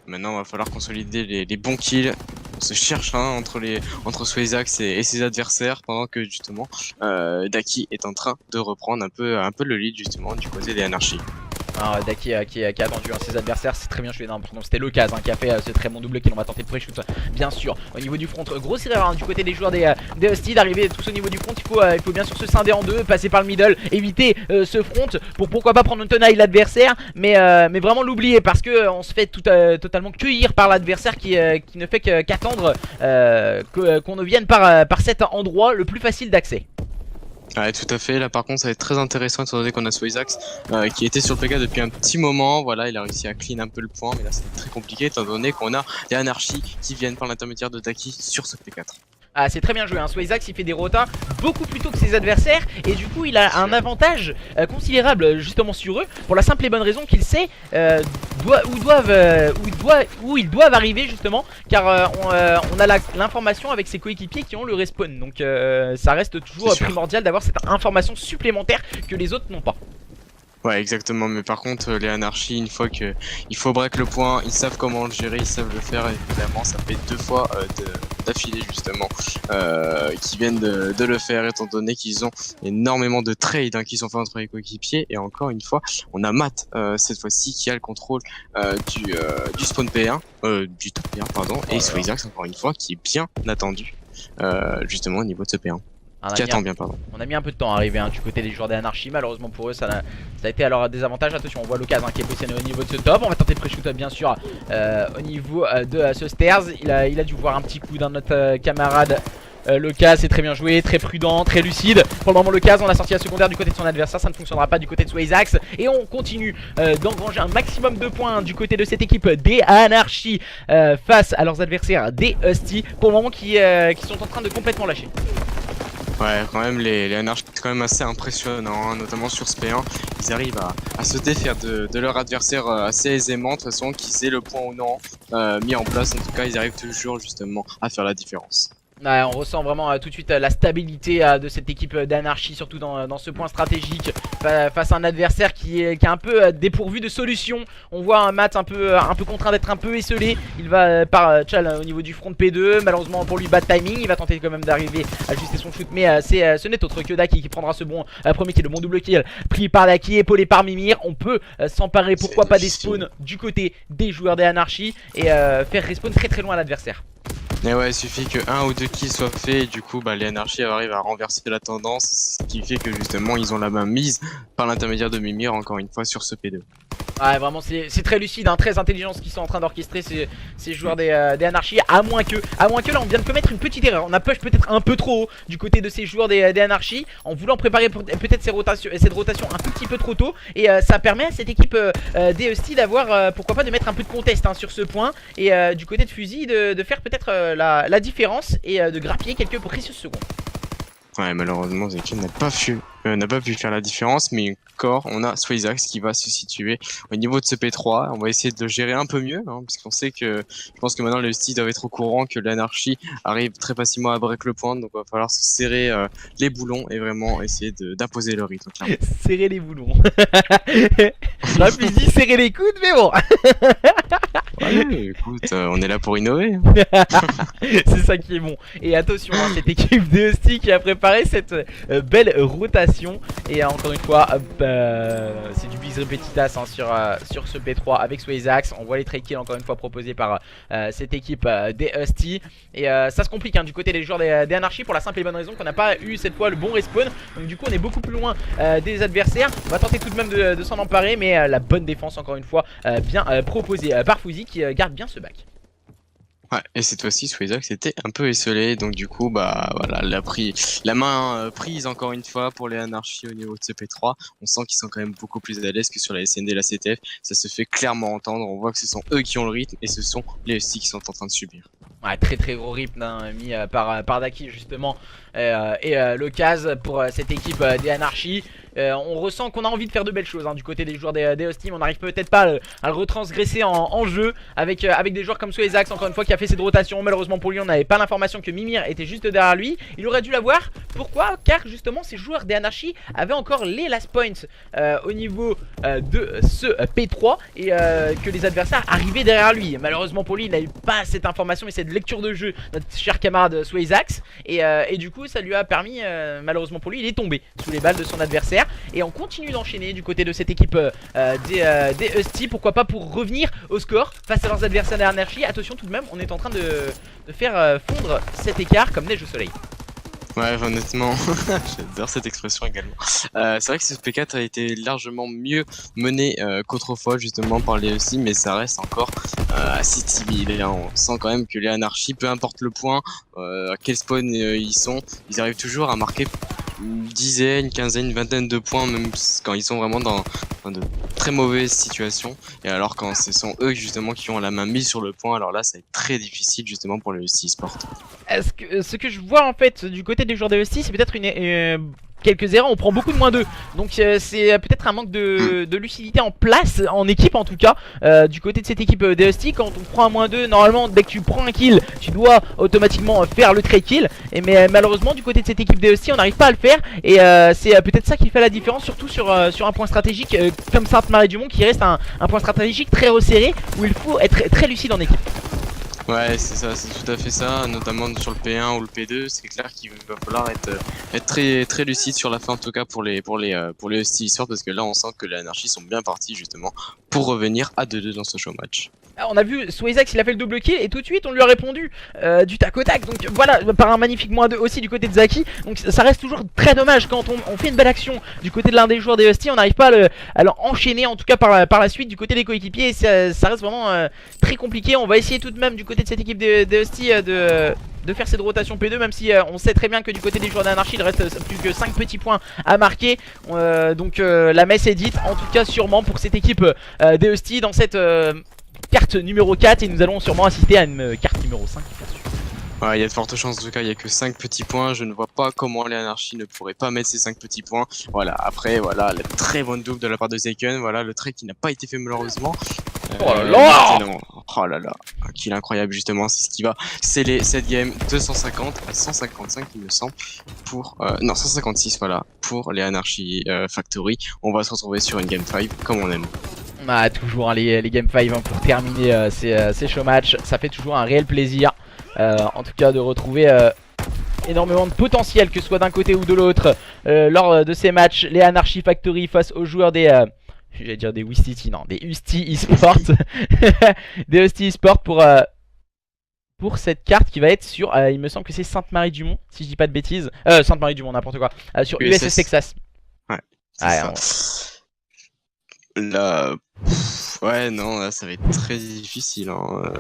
Maintenant il va falloir consolider les bons kills. On se cherche entre Swazax et ses adversaires pendant que justement Daki est en train de reprendre un peu le lead justement du côté des Anarchy. Alors Daki qui a attendu ses adversaires, c'est très bien joué. C'était Locaz qui a fait ce très bon double kill. On va tenter de pré-shoot bien sûr au niveau du front. Grosse erreur du côté des joueurs des Husty d'arriver tous au niveau du front. Il faut bien sûr se scinder en deux, passer par le middle, éviter ce front pour pourquoi pas prendre une tenaille l'adversaire, mais vraiment l'oublier parce que on se fait totalement cueillir par l'adversaire qui ne fait qu'attendre qu'on ne vienne par cet endroit le plus facile d'accès. Ouais tout à fait, là par contre ça va être très intéressant étant donné qu'on a Swazax qui était sur le PK depuis un petit moment. Voilà il a réussi à clean un peu le point, mais là c'est très compliqué étant donné qu'on a les Anarchy qui viennent par l'intermédiaire de Daki sur ce P4. Ah c'est très bien joué, Swazax il fait des rotas beaucoup plus tôt que ses adversaires et du coup il a un avantage considérable justement sur eux pour la simple et bonne raison qu'il sait où ils doivent arriver justement, car on a l'information avec ses coéquipiers qui ont le respawn, donc ça reste toujours primordial d'avoir cette information supplémentaire que les autres n'ont pas. Ouais exactement, mais par contre les Anarchy une fois que il faut break le point, ils savent comment le gérer, ils savent le faire. Évidemment ça fait 2 fois d'affilée justement qui viennent de le faire étant donné qu'ils ont énormément de trades qui sont faits entre les coéquipiers. Et encore une fois on a Matt cette fois-ci qui a le contrôle du spawn P1, du top P1 pardon, et Swazax encore une fois qui est bien attendu justement au niveau de ce P1. On a mis un peu de temps à arriver du côté des joueurs des Anarchy. Malheureusement pour eux ça a été à leur désavantage. Attention on voit Locaz qui est positionné au niveau de ce top. On va tenter de pré-shoot bien sûr au niveau de ce stairs. Il a dû voir un petit coup d'un notre camarade Locaz. C'est très bien joué, très prudent, très lucide. Pour le moment Locaz on a sorti la secondaire du côté de son adversaire. Ça ne fonctionnera pas du côté de Swazax. Et on continue d'engranger un maximum de points du côté de cette équipe des Anarchy face à leurs adversaires des Husty. Pour le moment qui sont en train de complètement lâcher. Ouais, quand même, les anarchistes sont quand même assez impressionnants, hein, notamment sur ce P1. Ils arrivent à se défaire de leur adversaire assez aisément, de toute façon, qu'ils aient le point ou non mis en place. En tout cas, ils arrivent toujours justement à faire la différence. Ouais, on ressent vraiment tout de suite la stabilité de cette équipe d'Anarchy, surtout dans ce point stratégique face à un adversaire qui est un peu dépourvu de solutions. On voit un Matt un peu contraint d'être un peu esselé. Il va par Chal au niveau du front de P2. Malheureusement pour lui, bad timing. Il va tenter quand même d'arriver à ajuster son shoot, mais ce n'est autre que Daki qui prendra ce bon premier kill, le bon double kill pris par Daki, épaulé par Mimir. On peut s'emparer, pourquoi pas, des spawns du côté des joueurs des Anarchy et faire respawn très loin à l'adversaire. Mais ouais, il suffit que 1 ou 2 kills soient faits et du coup les anarchies arrivent à renverser la tendance, ce qui fait que justement ils ont la main mise par l'intermédiaire de Mimir encore une fois sur ce P2. Ouais, vraiment c'est très lucide, hein, très intelligent ce qu'ils sont en train d'orchestrer ces joueurs des Anarchy, à moins que là on vient de commettre une petite erreur. On a push peut-être un peu trop haut du côté de ces joueurs des Anarchy en voulant préparer peut-être cette rotation un petit peu trop tôt, et ça permet à cette équipe des Husty d'avoir pourquoi pas de mettre un peu de contest, hein, sur ce point, et du côté de Fusil de faire peut-être la différence et de grappiller quelques précieuses secondes. Ouais, malheureusement Zeki n'a pas pu faire la différence, mais encore on a Swazax qui va se situer au niveau de ce P3. On va essayer de le gérer un peu mieux, hein, parce qu'on sait que je pense que maintenant les Husty doivent être au courant que l'anarchie arrive très facilement à break le point, donc il va falloir se serrer les boulons et vraiment essayer d'imposer le rythme. Serrer les boulons. J'aurais plus dit serrer les coudes, mais bon. Ouais, écoute, on est là pour innover. C'est ça qui est bon. Et attention, hein, cette équipe de Husty qui a préparé cette belle rotation. Et encore une fois, c'est du bis repetitas, hein, sur ce P3 avec Swazax. On voit les trade kills encore une fois proposés par cette équipe des Husty. Et ça se complique, hein, du côté des joueurs des Anarchy, pour la simple et bonne raison qu'on n'a pas eu cette fois le bon respawn. Donc du coup on est beaucoup plus loin des adversaires. On va tenter tout de même de s'en emparer, mais la bonne défense encore une fois bien proposée par Fuzi qui garde bien ce bac. Ouais, et cette fois-ci, Swazax était un peu esselé, donc du coup, voilà, la main prise encore une fois pour les anarchies au niveau de ce P3. On sent qu'ils sont quand même beaucoup plus à l'aise que sur la SND et la CTF. Ça se fait clairement entendre. On voit que ce sont eux qui ont le rythme et ce sont les Husty qui sont en train de subir. Ouais, très gros rythme, hein, mis par Daki justement, et l'occasion pour cette équipe des Anarchy. On ressent qu'on a envie de faire de belles choses, hein, du côté des joueurs des Husty. On n'arrive peut-être pas à le retransgresser en jeu avec des joueurs comme Swazax, encore une fois, qui a fait cette rotation. Malheureusement pour lui, on n'avait pas l'information que Mimir était juste derrière lui. Il aurait dû l'avoir. Pourquoi? Car justement ces joueurs des Anarchy avaient encore les last points au niveau de ce P3, et que les adversaires arrivaient derrière lui. Malheureusement pour lui, il n'a eu pas cette information et cette lecture de jeu, notre cher camarade Swazax, et du coup ça lui a permis, malheureusement pour lui, il est tombé sous les balles de son adversaire. Et on continue d'enchaîner du côté de cette équipe des Husty, pourquoi pas, pour revenir au score face à leurs adversaires des Anarchy. Attention tout de même, on est en train de faire fondre cet écart comme neige au soleil. Ouais, honnêtement, j'adore cette expression également. C'est vrai que ce P4 a été largement mieux mené qu'autrefois justement par les Husty, mais ça reste encore assez timide. Et on sent quand même que les Anarchy, peu importe le point, à quel spawn ils sont, ils arrivent toujours à marquer une dizaine, une quinzaine, une vingtaine de points, même quand ils sont vraiment dans de très mauvaises situations. Et alors quand ce sont eux justement qui ont la main mise sur le point, alors là ça va être très difficile justement pour le Husty Sport. Ce que je vois en fait du côté des joueurs de Husty, c'est peut-être quelques erreurs. On prend beaucoup de -2, donc c'est peut-être un manque de lucidité en place, en équipe en tout cas, du côté de cette équipe des Husty. Quand on prend un -2, normalement dès que tu prends un kill, tu dois automatiquement faire le trade kill, mais malheureusement du côté de cette équipe des Husty, on n'arrive pas à le faire, et c'est peut-être ça qui fait la différence, surtout sur un point stratégique comme Sainte-Marie-du-Mont, qui reste un point stratégique très resserré, où il faut être très lucide en équipe. Ouais, c'est ça, c'est tout à fait ça, notamment sur le P1 ou le P2, c'est clair qu'il va falloir être très lucide sur la fin, en tout cas pour les Husty Sport, parce que là on sent que les Anarchy sont bien partis justement pour revenir à 2-2 dans ce show match. On a vu Swazax, il a fait le double kill et tout de suite on lui a répondu du tac au tac. Donc voilà, par un magnifique -2 aussi du côté de Zaki. Donc ça reste toujours très dommage quand on fait une belle action du côté de l'un des joueurs des Husty, on n'arrive pas à l'enchaîner en tout cas par la suite du côté des coéquipiers, et ça reste vraiment très compliqué. On va essayer tout de même du côté de cette équipe des Husty de faire cette rotation P2, même si on sait très bien que du côté des joueurs d'Anarchy il reste plus que 5 petits points à marquer, donc la messe est dite en tout cas sûrement pour cette équipe des Husty dans cette carte numéro 4, et nous allons sûrement assister à une carte numéro 5 bien sûr. Ouais, il y a de fortes chances, en tout cas, il y a que 5 petits points. Je ne vois pas comment les anarchies ne pourraient pas mettre ces 5 petits points. Voilà, après, voilà, la très bonne double de la part de Zeiken. Voilà, le trade qui n'a pas été fait malheureusement. Oh là là Oh là là, un kill incroyable justement, c'est ce qui va sceller cette game 250 à 155 il me semble, pour... non, 156 voilà, pour les Anarchy Factory. On va se retrouver sur une game 5 comme on aime. Ah, toujours hein, les Game 5 hein, pour terminer ces show matchs. Ça fait toujours un réel plaisir, en tout cas, de retrouver énormément de potentiel, que ce soit d'un côté ou de l'autre, lors de ces matchs. Les Anarchy Factory face aux joueurs des... j'allais dire des Wistiti, non, des Usti Esports. Des Usti Esports pour cette carte qui va être sur, il me semble que c'est Sainte-Marie-du-Mont, si je dis pas de bêtises. Sainte-Marie-du-Mont, n'importe quoi. Sur USS Texas. Ouais, ouais, là, ouais, non, là, ça va être très difficile. Hein.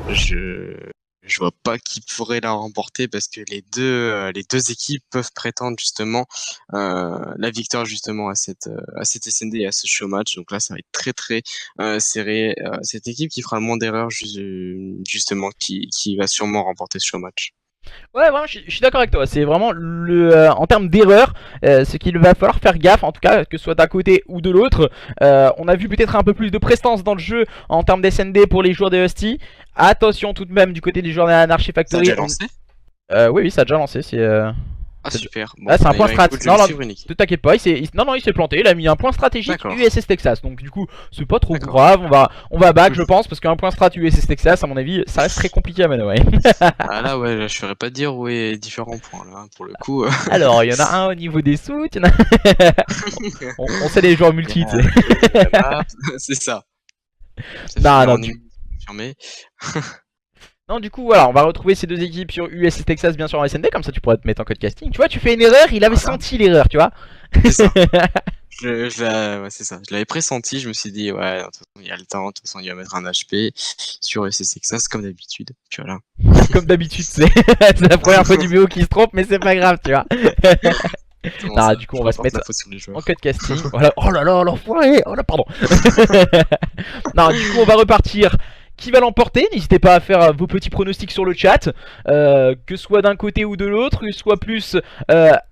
Je vois pas qui pourrait la remporter parce que les deux équipes peuvent prétendre justement la victoire justement à cette SND et à ce show match. Donc là, ça va être très très serré. Cette équipe qui fera le moins d'erreurs justement qui va sûrement remporter ce show match. Ouais, vraiment, je suis d'accord avec toi. C'est vraiment en termes d'erreur, ce qu'il va falloir faire gaffe, en tout cas, que ce soit d'un côté ou de l'autre. On a vu peut-être un peu plus de prestance dans le jeu en termes d'SND pour les joueurs des Husty. Attention tout de même du côté des joueurs de Anarchy Factory. Ça a déjà lancé ? Oui, ça a déjà lancé. Ah super. Bon, ah, c'est un point strat. Non, ne t'inquiète pas, il s'est planté. Il a mis un point stratégique USS Texas. Donc du coup, c'est pas trop grave. On va back, je pense, parce qu'un point strat USS Texas, à mon avis, ça reste très compliqué à mener. Ouais. Ah là, ouais, là, je saurais pas dire où est différents points là, pour le coup. Alors, il y en a un au niveau des sous. On sait les joueurs multi. C'est ça. Non, confirmé. Non, du coup, voilà, on va retrouver ces deux équipes sur USS Texas, bien sûr en SND, comme ça tu pourras te mettre en code casting. Tu vois, tu fais une erreur, il avait senti l'erreur, tu vois. C'est ça. Ouais, c'est ça. Je l'avais pressenti, je me suis dit, ouais, de toute façon, il y a le temps, de toute façon, il va mettre un HP sur USS Texas, comme d'habitude. Puis voilà. Comme d'habitude, c'est la première fois du BO qui se trompe, mais c'est pas grave, tu vois. Non, du coup, on va se mettre en code casting. Voilà. Oh là là, l'enfoiré. Oh là, pardon. Non, du coup, on va repartir. Qui va l'emporter? N'hésitez pas à faire vos petits pronostics sur le chat, que soit d'un côté ou de l'autre, que soit plus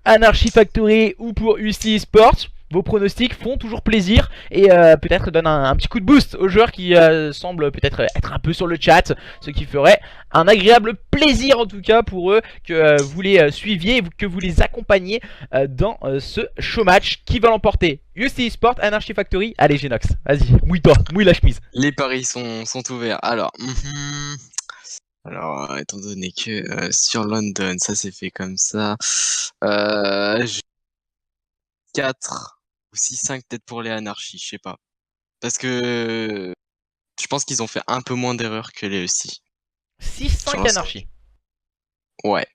Anarchy Factory ou pour UST Esports. Vos pronostics font toujours plaisir et peut-être donnent un petit coup de boost aux joueurs qui semblent peut-être être un peu sur le chat, ce qui ferait un agréable plaisir en tout cas pour eux que vous les suiviez et que vous les accompagniez dans ce show match. Qui va l'emporter? UST Esports, Anarchy Factory? Allez Genox, vas-y, mouille-toi, mouille la chemise. Les paris sont ouverts. Alors, étant donné que sur London, ça s'est fait comme ça, 4 ou 6-5 peut-être pour les Anarchies, je sais pas. Parce que je pense qu'ils ont fait un peu moins d'erreurs que les ESI. 6-5 Anarchy. Ouais.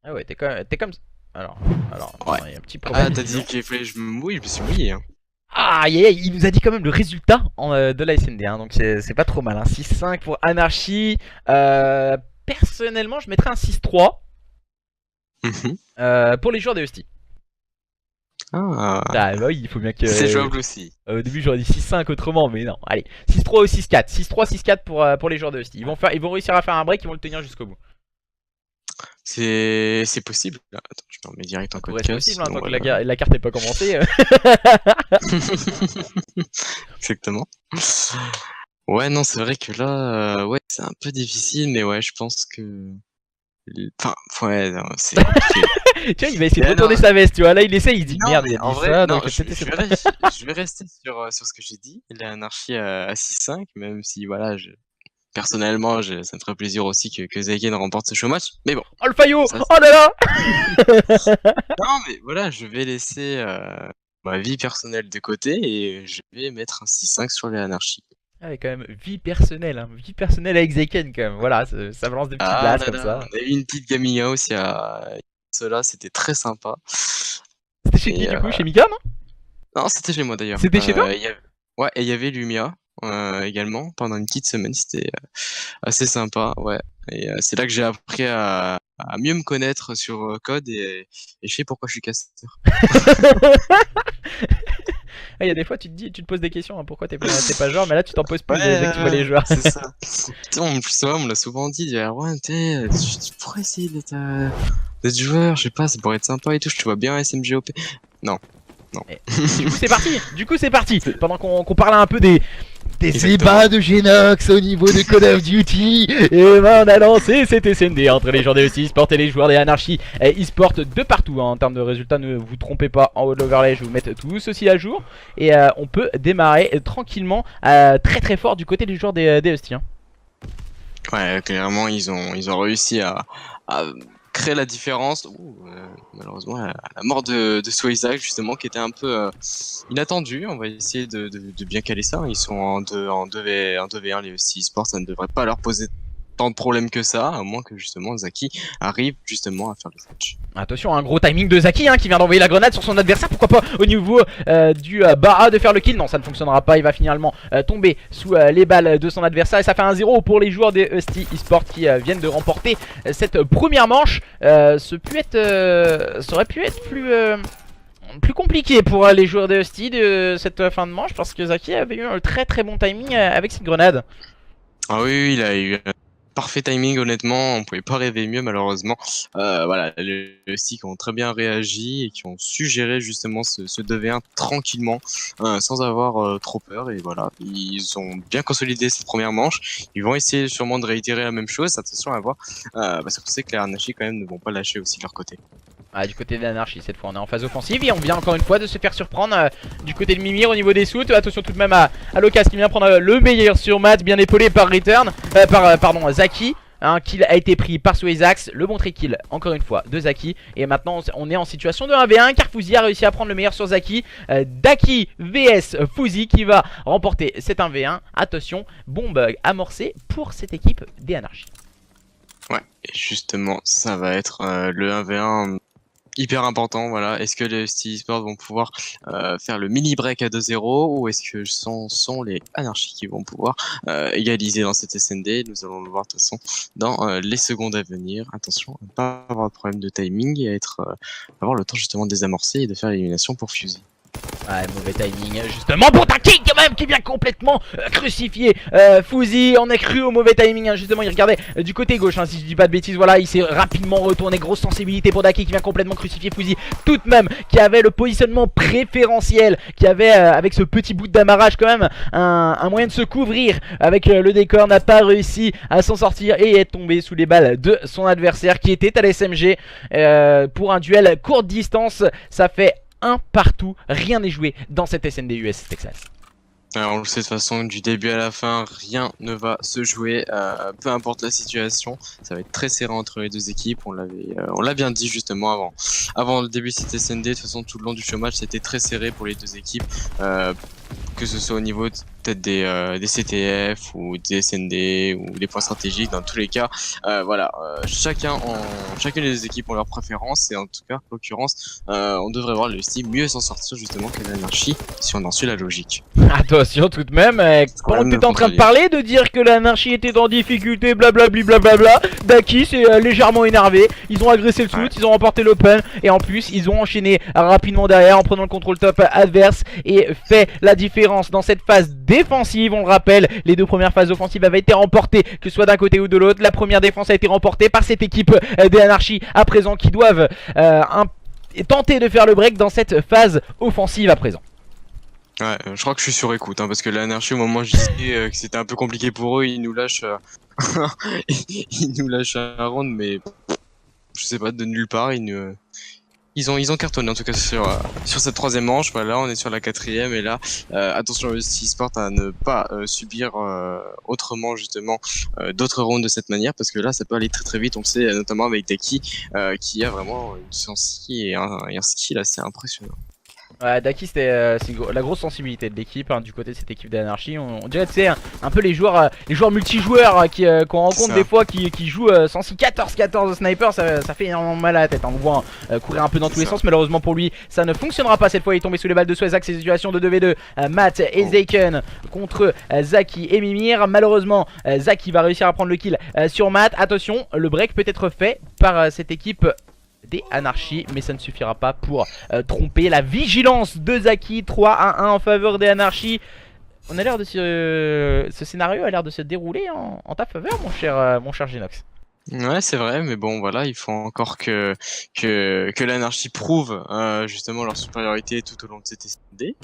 Ah ouais, t'es comme... Alors, ouais. Il y a un petit problème. Ah, t'as dit qu'il fallait que je me mouille, je me suis mouillé. Hein. Ah, il nous a dit quand même le résultat de la SND, hein, donc c'est pas trop mal. Hein. 6-5 pour Anarchy. Personnellement, je mettrais un 6-3 pour les joueurs des Husty. Ah, bah oui, il faut bien que... C'est jouable aussi. Au début j'aurais dit 6-5 autrement, mais non. Allez, 6-3 ou 6-4. 6-3, 6-4 pour les joueurs de Husty. Ils vont réussir à faire un break, ils vont le tenir jusqu'au bout. C'est possible. Attends, je me remets direct en code. C'est possible, hein, tant que la carte n'est pas commencée. Exactement. Ouais, non, c'est vrai que là, ouais, c'est un peu difficile, mais ouais, je pense que... Enfin, ouais, c'est compliqué. Tu vois, il va essayer de retourner sa veste, tu vois. Là, il essaie, il dit merde, il a en dit vrai, ça. non, donc je vais rester sur ce que j'ai dit. L'anarchie à 6-5, même si, voilà, personnellement, ça me ferait plaisir aussi que Zeiken remporte ce show match. Mais bon. Oh le faillot! Oh là là! Non, mais voilà, je vais laisser ma vie personnelle de côté et je vais mettre un 6-5 sur les anarchies. Ah, quand même, vie personnelle, hein. Vie personnelle avec Zeiken quand même, voilà, ça balance des petites blagues comme ça. On a eu une petite gaming house il y a cela, c'était très sympa. C'était chez qui du coup? Chez Mika, non? Non, c'était chez moi d'ailleurs. C'était chez toi? Ouais, et il y avait Lumia également pendant une petite semaine, c'était assez sympa, ouais. Et c'est là que j'ai appris à mieux me connaître sur code et je sais pourquoi je suis caster. Il y a des fois tu te poses des questions, hein, pourquoi t'es pas joueur, mais là tu t'en poses plus Ouais, dès que tu vois les joueurs. c'est ça. Putain, en plus, on me l'a souvent dit, ouais, tu pourrais essayer d'être joueur, je sais pas, ça pourrait être sympa et tout, je te vois bien SMGOP. Non. Du coup c'est parti. Pendant qu'on parlait un peu des ébats de Genox au niveau de Call of Duty, et ben on a lancé cet SND entre les joueurs des e-sport et les joueurs des Anarchy e-sport de partout, hein. En termes de résultats, ne vous trompez pas, en haut de l'overlay je vais vous mettre tout ceci à jour. Et on peut démarrer tranquillement très fort du côté des joueurs des Husty, hein. Ouais, clairement ils ont réussi à créer la différence. Malheureusement la mort de Swayzak justement, qui était un peu inattendue. On va essayer de bien caler ça. Ils sont en 2v1 les Husty e-sport, ça ne devrait pas leur poser tant de problèmes que ça, à moins que justement Zaki arrive justement à faire le match. Attention, un gros timing de Zaki, hein, qui vient d'envoyer la grenade sur son adversaire. Pourquoi pas au niveau du Bara de faire le kill. Non, ça ne fonctionnera pas, il va finalement tomber sous les balles de son adversaire. Et ça fait 1-0 pour les joueurs des Husty e-sport qui viennent de remporter cette première manche. Ça aurait pu être plus compliqué pour les joueurs des Husty de cette fin de manche, parce que Zaki avait eu un très bon timing avec cette grenade. Ah oui, il a eu parfait timing, honnêtement, on pouvait pas rêver mieux malheureusement. Voilà, les Husty qui ont très bien réagi et qui ont su gérer justement ce 2v1 tranquillement, sans avoir trop peur. Et voilà, ils ont bien consolidé cette première manche. Ils vont essayer sûrement de réitérer la même chose, attention à voir, parce qu'on sait que les Anarchy quand même ne vont pas lâcher aussi de leur côté. Du côté de l'Anarchy, cette fois on est en phase offensive et on vient encore une fois de se faire surprendre du côté de Mimir au niveau des shoots. Attention tout de même à Locas qui vient prendre le meilleur sur Matt, bien épaulé par pardon, Zaki. Un kill a été pris par Swayzax, le bon trick kill encore une fois de Zaki. Et maintenant on est en situation de 1v1 car Fouzi a réussi à prendre le meilleur sur Zaki. Daki vs Fouzi qui va remporter cet 1v1. Attention, bombe amorcée pour cette équipe des Anarchy. Ouais, et justement ça va être le 1v1 hyper important. Voilà, est-ce que les Husty e-sport vont pouvoir faire le mini break à 2-0, ou est-ce que ce sont les Anarchy qui vont pouvoir égaliser dans cette SND? Nous allons le voir de toute façon dans les secondes à venir. Attention à ne pas avoir de problème de timing et avoir le temps justement de désamorcer et de faire l'élimination pour Fusey. Ouais, mauvais timing justement pour Taki quand même, qui vient complètement crucifier Fouzi. On a cru au mauvais timing, hein. Justement il regardait du côté gauche, hein, si je dis pas de bêtises. Voilà, il s'est rapidement retourné, grosse sensibilité pour Daki qui vient complètement crucifier Fouzi, tout de même, qui avait le positionnement préférentiel, qui avait avec ce petit bout d'amarrage quand même un moyen de se couvrir avec le décor, n'a pas réussi à s'en sortir et est tombé sous les balles de son adversaire qui était à la SMG pour un duel courte distance. Ça fait un partout, rien n'est joué dans cette SND US Texas. Alors on le sait de toute façon, du début à la fin, rien ne va se jouer, peu importe la situation, ça va être très serré entre les deux équipes. On l'a bien dit justement avant le début de cette SND. De toute façon tout le long du showmatch c'était très serré pour les deux équipes, que ce soit au niveau peut-être des CTF ou des SND ou des points stratégiques. Dans tous les cas, voilà, chacune des équipes ont leurs préférences, et en tout cas, en l'occurrence, on devrait voir le Husty mieux s'en sortir justement que l'Anarchy, si on en suit la logique. Attention tout de même, pendant que tu étais en train de parler, de dire que l'Anarchy était en difficulté, blablabli blablabla, Daki s'est légèrement énervé, ils ont agressé le shoot, ils ont remporté l'open, et en plus ils ont enchaîné rapidement derrière en prenant le contrôle top adverse et fait la différence dans cette phase défensive. On le rappelle, les deux premières phases offensives avaient été remportées, que ce soit d'un côté ou de l'autre. La première défense a été remportée par cette équipe des Anarchy à présent, qui doivent tenter de faire le break dans cette phase offensive à présent. Ouais, je crois que je suis sur écoute, hein, parce que l'Anarchy, au moment où je disais que c'était un peu compliqué pour eux, ils nous lâchent ils nous lâchent un round, mais je sais pas, de nulle part. Ils ont cartonné en tout cas sur cette troisième manche. Voilà, on est sur la quatrième, et là attention Husty e-sport à ne pas subir autrement justement d'autres rounds de cette manière, parce que là ça peut aller très vite. On le sait notamment avec Daki qui a vraiment une sensi et un skill assez impressionnant. Ouais, Daki c'était la grosse sensibilité de l'équipe, hein, du côté de cette équipe d'Anarchy. On dirait, tu sais, un peu les joueurs multijoueurs qu'on rencontre des fois, qui jouent sensi 14 sniper. Ça fait énormément mal à la tête, hein. On voit courir un peu dans tous les sens. Malheureusement pour lui ça ne fonctionnera pas cette fois. Il est tombé sous les balles de Swayzax. C'est une situation de 2v2, Matt et Zaken contre Zaki et Mimir. Malheureusement Zaki va réussir à prendre le kill sur Matt. Attention, le break peut être fait par cette équipe des Anarchy, mais ça ne suffira pas pour tromper la vigilance de Zaki. 3-1 en faveur des Anarchy. On a l'air de ce scénario a l'air de se dérouler en ta faveur, mon cher Genox. Ouais, c'est vrai, mais bon, voilà, il faut encore que l'anarchie prouve justement leur supériorité tout au long de cette SND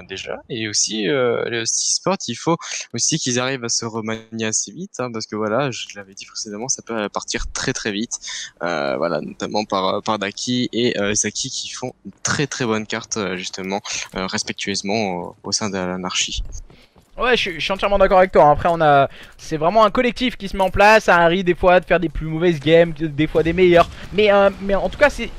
déjà, et aussi les e-sport, il faut aussi qu'ils arrivent à se remanier assez vite, hein, parce que voilà, je l'avais dit précédemment, ça peut partir très très vite, voilà, notamment par Daki et Zaki qui font une très très bonne carte justement respectueusement au sein de l'anarchie. Ouais, je suis entièrement d'accord avec toi. Après, c'est vraiment un collectif qui se met en place. Ça arrive des fois de faire des plus mauvaises games, des fois des meilleures. Mais en tout cas, c'est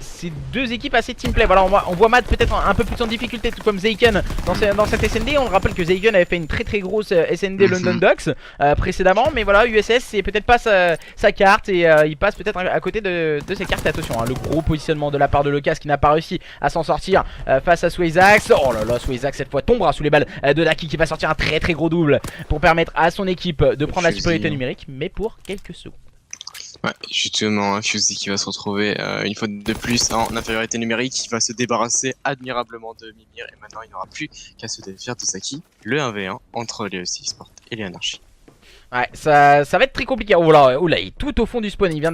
deux équipes assez teamplay. Voilà, on voit Matt peut-être un peu plus en difficulté, tout comme Zeiken dans cette SND. On rappelle que Zeiken avait fait une très très grosse SND London Ducks précédemment. Mais voilà, USS, c'est peut-être pas sa carte. Et il passe peut-être à côté de ses cartes. Attention, hein, le gros positionnement de la part de Lucas qui n'a pas réussi à s'en sortir face à Swazax. Oh là là, Swazax cette fois tombera sous les balles de Daki qui va sortir un très gros double pour permettre à son équipe de prendre la supériorité numérique, mais pour quelques secondes. Ouais, justement, Fusey qui va se retrouver une fois de plus en infériorité numérique, qui va se débarrasser admirablement de Mimir, et maintenant il n'aura plus qu'à se défaire de Zaki, le 1v1 entre les e-sport et les Anarchy. Ouais, ça va être très compliqué. Oh là, il est tout au fond du spawn. Il vient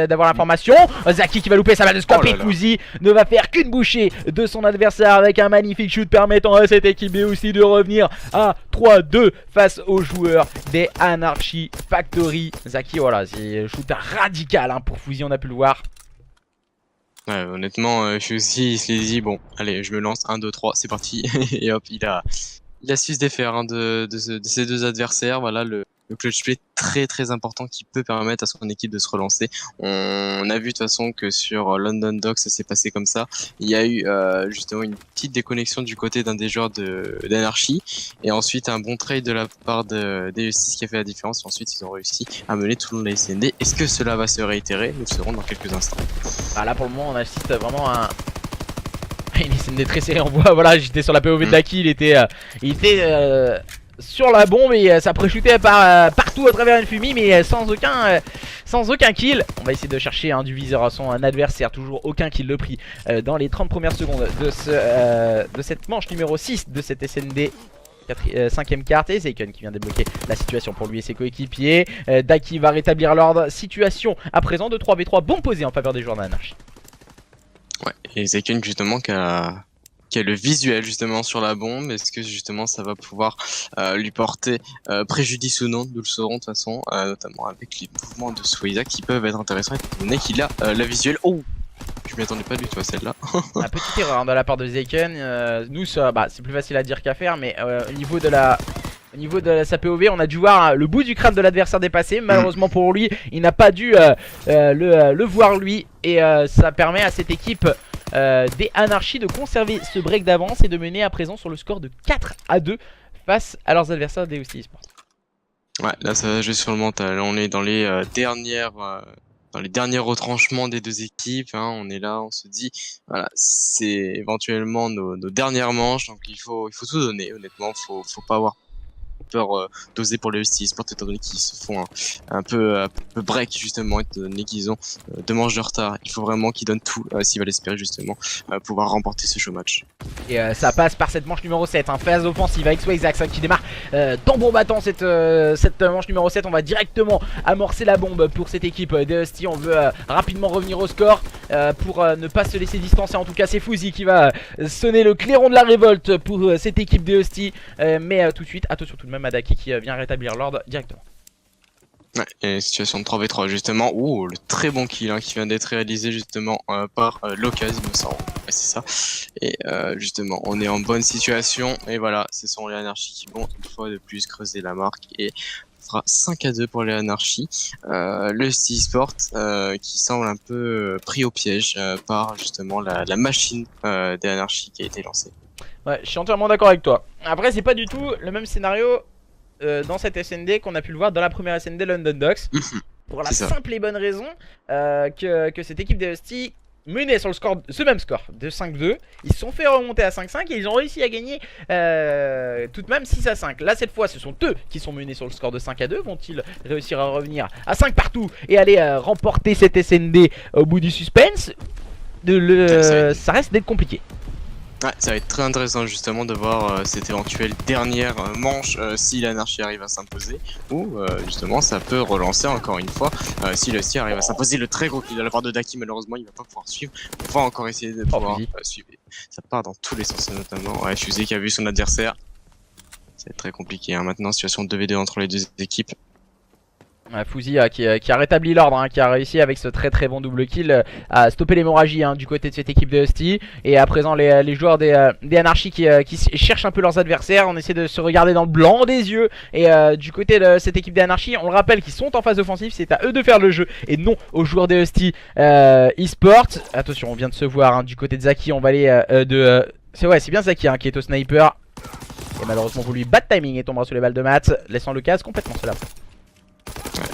d'avoir l'information. Zaki qui va louper sa balle de scope et Fusey ne va faire qu'une bouchée de son adversaire avec un magnifique shoot permettant à cette équipe aussi de revenir à 3-2 face aux joueurs des Anarchy Factory. Zaki, voilà, c'est un shoot radical hein, pour Fusey, on a pu le voir. Ouais, honnêtement, Fusey il se l'est dit, bon, allez, je me lance, 1, 2, 3, c'est parti. Et hop, il a su se défaire hein, de ces deux adversaires. Voilà, le clutch play très important qui peut permettre à son équipe de se relancer. On a vu de toute façon que sur London Dogs ça s'est passé comme ça. Il y a eu justement une petite déconnexion du côté d'un des joueurs d'Anarchy et ensuite un bon trade de la part des E6 qui a fait la différence. Et ensuite ils ont réussi à mener tout le long de la SND. Est-ce que cela va se réitérer? Nous le saurons dans quelques instants. Ah, là pour le moment on assiste vraiment à une SND très serrée. On voit, voilà, j'étais sur la POV de Daki, il était sur la bombe et ça préchutait partout à travers une fumée, mais sans aucun kill. On va essayer de chercher du viseur à son adversaire. Toujours aucun kill de pris dans les 30 premières secondes de cette manche numéro 6 de cette SND. 5ème carte et Zeiken qui vient débloquer la situation pour lui et ses coéquipiers. Daki va rétablir l'ordre. Situation à présent de 3v3 bon posé en faveur des joueurs d'Anarchy. Ouais, et Zeiken justement qui a le visuel justement sur la bombe. Est-ce que justement ça va pouvoir lui porter préjudice ou non? Nous le saurons de toute façon, notamment avec les mouvements de Swazax qui peuvent être intéressants étant donné qu'il a la visuelle. Oh, je m'y attendais pas du tout à celle-là. La petite erreur de la part de Zeiken. Nous c'est plus facile à dire qu'à faire, mais au niveau de sa POV, on a dû voir le bout du crâne de l'adversaire dépasser. Malheureusement pour lui, il n'a pas dû le voir lui. Et ça permet à cette équipe des Anarchy de conserver ce break d'avance et de mener à présent sur le score de 4-2 face à leurs adversaires des e-sport. Ouais, là ça va jouer sur le mental. On est dans les derniers retranchements des deux équipes, hein. On est là, on se dit, voilà, c'est éventuellement nos dernières manches, donc il faut tout donner. Honnêtement, faut pas avoir peur d'oser pour les e-sport étant donné qu'ils se font un peu break justement étant donné qu'ils ont 2 manches de retard. Il faut vraiment qu'ils donnent tout s'ils veulent espérer justement pouvoir remporter ce show match. Et ça passe par cette manche numéro 7, phase offensive avec Swazax qui démarre tambour battant cette manche numéro 7. On va directement amorcer la bombe pour cette équipe des Husty. On veut rapidement revenir au score pour ne pas se laisser distancer. En tout cas c'est Fusey qui va sonner le clairon de la révolte pour cette équipe des Husty, mais tout de suite attention tout de même à Daki qui vient rétablir l'ordre directement. Ouais, et situation de 3v3 justement. Ouh, le très bon kill qui vient d'être réalisé justement par Locas, il me semble. Ouais, c'est ça. Et justement, on est en bonne situation. Et voilà, ce sont les Anarchy qui vont une fois de plus creuser la marque. Et fera 5-2 pour les Anarchy. Le e-sport qui semble un peu pris au piège par justement la machine des Anarchy qui a été lancée. Ouais, je suis entièrement d'accord avec toi. Après, c'est pas du tout le même scénario dans cette SND qu'on a pu le voir dans la première SND London Dogs. Pour la simple et bonne raison que cette équipe des Husty menait sur ce même score de 5-2. Ils se sont fait remonter à 5-5 et ils ont réussi à gagner tout de même 6-5. Là cette fois ce sont eux qui sont menés sur le score de 5-2. Vont-ils réussir à revenir à 5 partout et aller remporter cette SND au bout du suspense? ça reste d'être compliqué. Ouais, ça va être très intéressant justement de voir cette éventuelle dernière manche si l'anarchie arrive à s'imposer ou justement ça peut relancer encore une fois si le ST arrive à s'imposer. Le très gros kill de la part de Daki, malheureusement il va pas pouvoir suivre. On va encore essayer de pouvoir suivre. Ça part dans tous les sens notamment. Ouais, Fusée qui a vu son adversaire. Ça va être très compliqué hein. Maintenant, situation 2v2 entre les deux équipes. Fouzi qui a rétabli l'ordre, hein, qui a réussi avec ce très très bon double kill à stopper l'hémorragie hein, du côté de cette équipe de Husty. Et à présent les joueurs des Anarchy qui cherchent un peu leurs adversaires. On essaie de se regarder dans le blanc des yeux. Et du côté de cette équipe des Anarchy, on le rappelle qu'ils sont en phase offensive, c'est à eux de faire le jeu et non aux joueurs des Husty eSport. Attention, on vient de se voir hein, du côté de Zaki, on va aller c'est bien Zaki hein, qui est au sniper. Et malheureusement vous lui bad timing et tombera sous les balles de Matt, laissant Lucas complètement seul.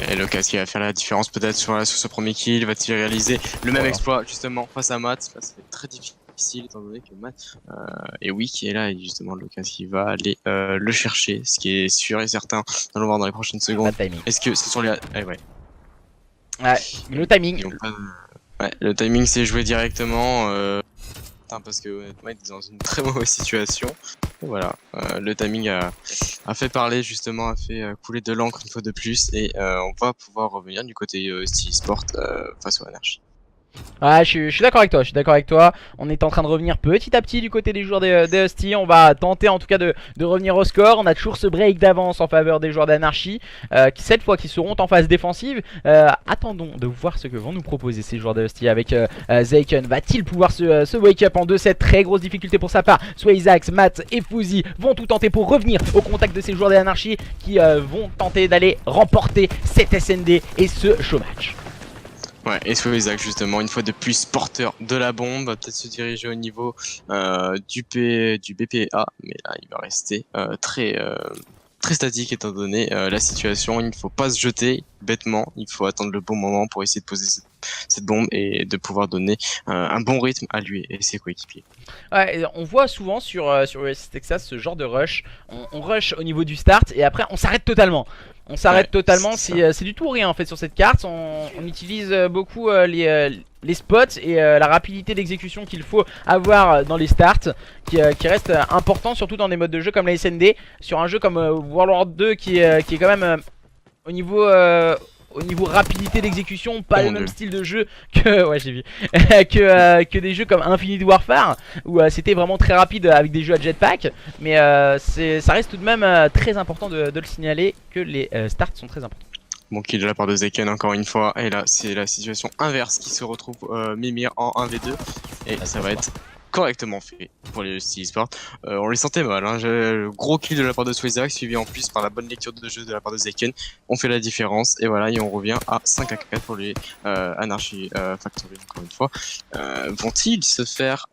Et Lucas qui va faire la différence peut-être sur ce premier kill, va-t-il réaliser le même exploit justement face à Matt? Ça va être très difficile étant donné que Matt et oui qui est là et justement Lucas qui va aller le chercher, ce qui est sûr et certain. On va le voir dans les prochaines secondes. Est-ce que ce sont les... le timing. Ouais, le timing c'est joué directement parce que honnêtement il est dans une très mauvaise situation. Et voilà, le timing a fait parler justement, a fait couler de l'encre une fois de plus et on va pouvoir revenir du côté Sport face au Anarchy. Ouais, je suis d'accord avec toi, on est en train de revenir petit à petit du côté des joueurs des Husty. On va tenter en tout cas de revenir au score. On a toujours ce break d'avance en faveur des joueurs d'Anarchy qui cette fois qui seront en phase défensive. Attendons de voir ce que vont nous proposer ces joueurs des Husty avec Zeiken. Va-t-il pouvoir se wake up en 2-7? Très grosse difficulté pour sa part. Soit Isaacs, Matt et Fouzi vont tout tenter pour revenir au contact de ces joueurs d'Anarchy qui vont tenter d'aller remporter cette SND et ce showmatch. Ouais, et soit Isaac justement, une fois de plus porteur de la bombe, va peut-être se diriger au niveau du BPA, mais là il va rester très statique étant donné la situation. Il ne faut pas se jeter bêtement, il faut attendre le bon moment pour essayer de poser cette bombe et de pouvoir donner un bon rythme à lui et ses coéquipiers. Ouais, on voit souvent sur USS Texas ce genre de rush, on rush au niveau du start et après on s'arrête totalement. On s'arrête totalement, c'est du tout ou rien en fait sur cette carte. On utilise beaucoup les spots et la rapidité d'exécution qu'il faut avoir dans les starts qui reste important surtout dans des modes de jeu comme la SND. Sur un jeu comme World War 2 qui est quand même au niveau rapidité d'exécution, pas le même style de jeu que ouais j'ai vu que des jeux comme Infinite Warfare où c'était vraiment très rapide avec des jeux à jetpack, mais ça reste tout de même très important de le signaler que les starts sont très importants. Bon kill de la part de Zeiken encore une fois, et là c'est la situation inverse qui se retrouve Mimir en 1v2 et ça va être correctement fait pour les eSports. On les sentait mal, hein. Le gros kill de la part de Swayzak suivi en plus par la bonne lecture de jeu de la part de Zeiken. On fait la différence et voilà, et on revient à 5 à 4 pour les Anarchy Factory encore une fois. Vont-ils se faire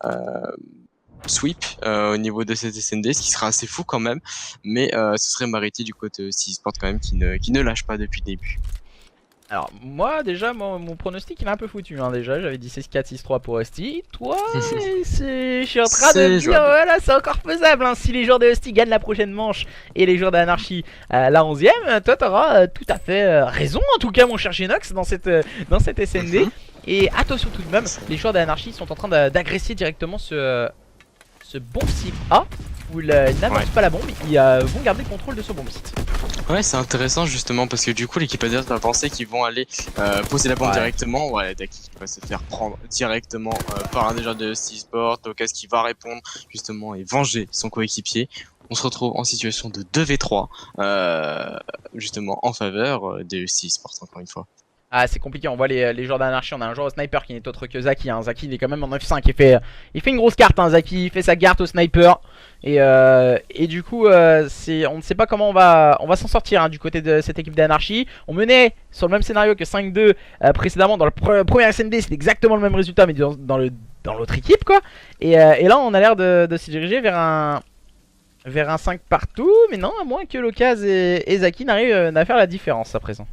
sweep au niveau de cette SND, ce qui sera assez fou quand même, mais ce serait Mariti du côté eSports quand même qui ne lâche pas depuis le début. Alors moi déjà mon pronostic il est un peu foutu hein, déjà j'avais dit 6-4, 6-3 pour Husty. Toi je suis en train de me dire voilà c'est encore faisable hein. Si les joueurs de Husty gagnent la prochaine manche et les joueurs d'Anarchy la 11ème, toi t'auras tout à fait raison en tout cas mon cher Genox dans cette SND. Et attention tout de même, les joueurs d'Anarchy sont en train d'agresser directement ce bomb site A où ils n'avancent pas la bombe, ils vont garder le contrôle de ce bomb site. Ouais, c'est intéressant justement parce que du coup l'équipe adverse va penser qu'ils vont aller poser la bombe directement. Ouais, Daki va se faire prendre directement par un des joueurs de eSports, Lucas qui va répondre justement et venger son coéquipier. On se retrouve en situation de 2v3 justement en faveur de eSports encore une fois. Ah c'est compliqué, on voit les joueurs d'Anarchy, on a un joueur au sniper qui n'est autre que Zaki hein. Zaki il est quand même en F5, il fait une grosse carte hein. Zaki il fait sa carte au sniper et du coup on ne sait pas comment on va s'en sortir hein, du côté de cette équipe d'Anarchy. On menait sur le même scénario que 5-2 précédemment dans le premier SND, c'est exactement le même résultat mais dans l'autre équipe quoi. Et là on a l'air de se diriger vers un 5 partout, mais non à moins que Locaz et Zaki n'arrivent à faire la différence à présent.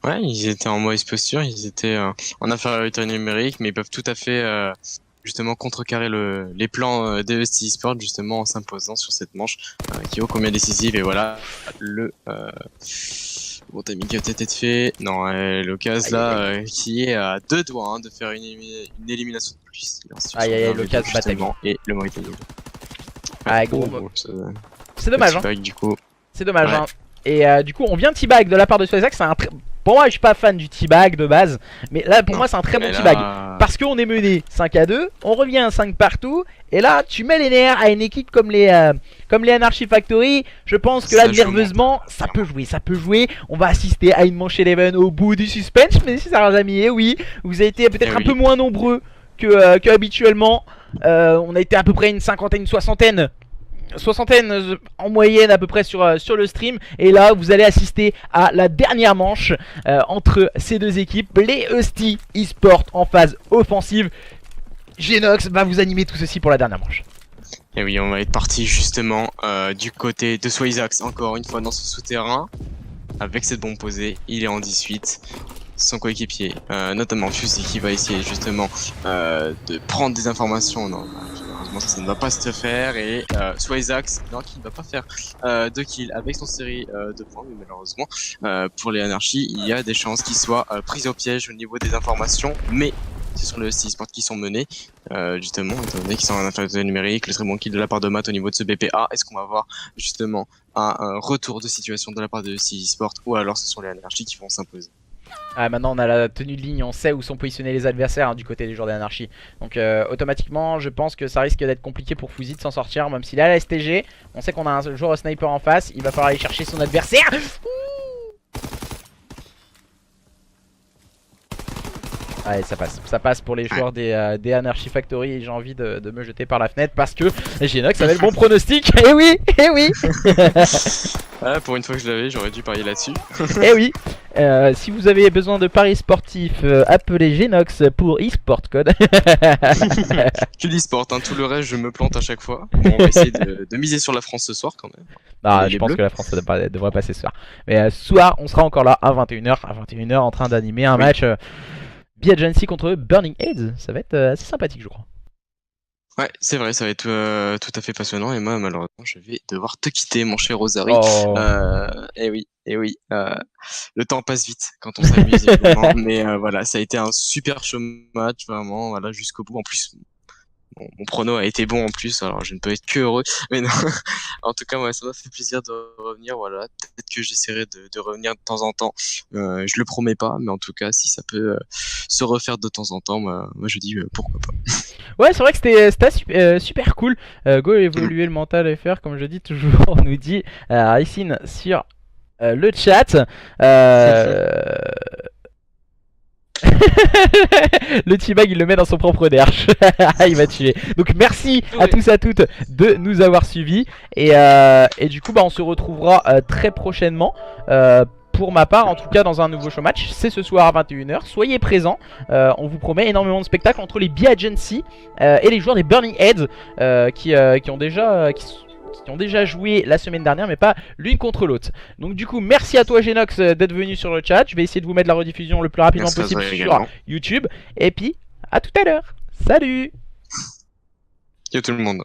Ouais, ils étaient en mauvaise posture, ils étaient en infériorité numérique, mais ils peuvent tout à fait justement contrecarrer les plans des eSports justement en s'imposant sur cette manche qui est ô combien décisive. Et voilà le Bon timing qui a peut-être été fait. Non, l'occasion là qui est à 2 doigts de faire une élimination de plus. Aïe, l'occasion bataille. Et le mort est gagné. Ah gros, c'est dommage hein. Du coup. C'est dommage hein. Et du coup on vient teabag de la part de Swazax, c'est un très... Pour moi je suis pas fan du teabag de base, mais là pour moi c'est un très bon teabag. Parce qu'on est mené 5-2, on revient 5 partout, et là tu mets les nerfs à une équipe comme les Anarchy Factory. Je pense que là nerveusement ça peut jouer, on va assister à une manche 11 au bout du suspense, mais si ça amis, et oui, vous avez été peut-être un peu moins nombreux que habituellement. On a été à peu près une cinquantaine, une soixantaine en moyenne à peu près sur le stream. Et là vous allez assister à la dernière manche entre ces deux équipes, les Husty eSport en phase offensive. Genox va vous animer tout ceci pour la dernière manche. Et oui, on va être parti justement du côté de Swazax, encore une fois dans ce souterrain. Avec cette bombe posée, il est en 18. Son coéquipier, notamment Fusey, qui va essayer justement de prendre des informations. Non, malheureusement ça ne va pas se faire. Et Swazax, non, qui ne va pas faire 2 kills avec son série de points. Mais malheureusement, pour les Anarchy, il y a des chances qu'ils soient pris au piège au niveau des informations. Mais ce sont les eSports qui sont menés, justement, étant donné qu'ils sont en infériorité numérique. Le très bon kill de la part de Matt au niveau de ce BPA. Est-ce qu'on va avoir justement un retour de situation de la part de eSports, ou alors ce sont les Anarchy qui vont s'imposer? Ah, maintenant on a la tenue de ligne, on sait où sont positionnés les adversaires hein, du côté des joueurs d'Anarchy. Donc automatiquement je pense que ça risque d'être compliqué pour Fusey de s'en sortir, même s'il est à la STG. On sait qu'on a un joueur sniper en face, il va falloir aller chercher son adversaire. Allez, ça passe pour les joueurs des Anarchy Factory, et j'ai envie de me jeter par la fenêtre parce que Genox avait le bon pronostic. Eh oui, eh oui. Ah, pour une fois que je l'avais, j'aurais dû parier là-dessus. Eh oui. Si vous avez besoin de paris sportifs, appelez Genox pour eSport code. Que l'eSport, hein, tout le reste je me plante à chaque fois. On va essayer de miser sur la France ce soir quand même. Ah, je pense que la France devrait passer ce soir. Mais ce soir on sera encore là à 21h en train d'animer un match B-Agency contre Burning Heads. Ça va être assez sympathique je crois. Ouais, c'est vrai, ça va être tout à fait passionnant. Et moi, malheureusement, je vais devoir te quitter, mon cher Rosary. Et oui, le temps passe vite quand on s'amuse, évidemment. Mais voilà, ça a été un super show match, vraiment, voilà, jusqu'au bout. En plus, mon prono a été bon en plus, alors je ne peux être que heureux. Mais non, en tout cas, ouais, ça m'a fait plaisir de revenir. Voilà, peut-être que j'essaierai de revenir de temps en temps. Je le promets pas, mais en tout cas, si ça peut se refaire de temps en temps, moi je dis pourquoi pas. Ouais, c'est vrai que c'était super cool. Go évoluer le mental FR, comme je dis toujours, on nous dit Ricine sur le chat. Le T-Bag il le met dans son propre derche. Il va tuer. Donc merci à tous et à toutes de nous avoir suivis. Et du coup bah, on se retrouvera très prochainement. Pour ma part en tout cas dans un nouveau show match. C'est ce soir à 21h. Soyez présents. On vous promet énormément de spectacles entre les B-Agency et les joueurs des Burning Heads qui ont déjà joué la semaine dernière, mais pas l'une contre l'autre. Donc du coup merci à toi Genox d'être venu sur le chat. Je vais essayer de vous mettre la rediffusion le plus rapidement possible sur YouTube. Et puis à tout à l'heure. Salut. Yo tout le monde.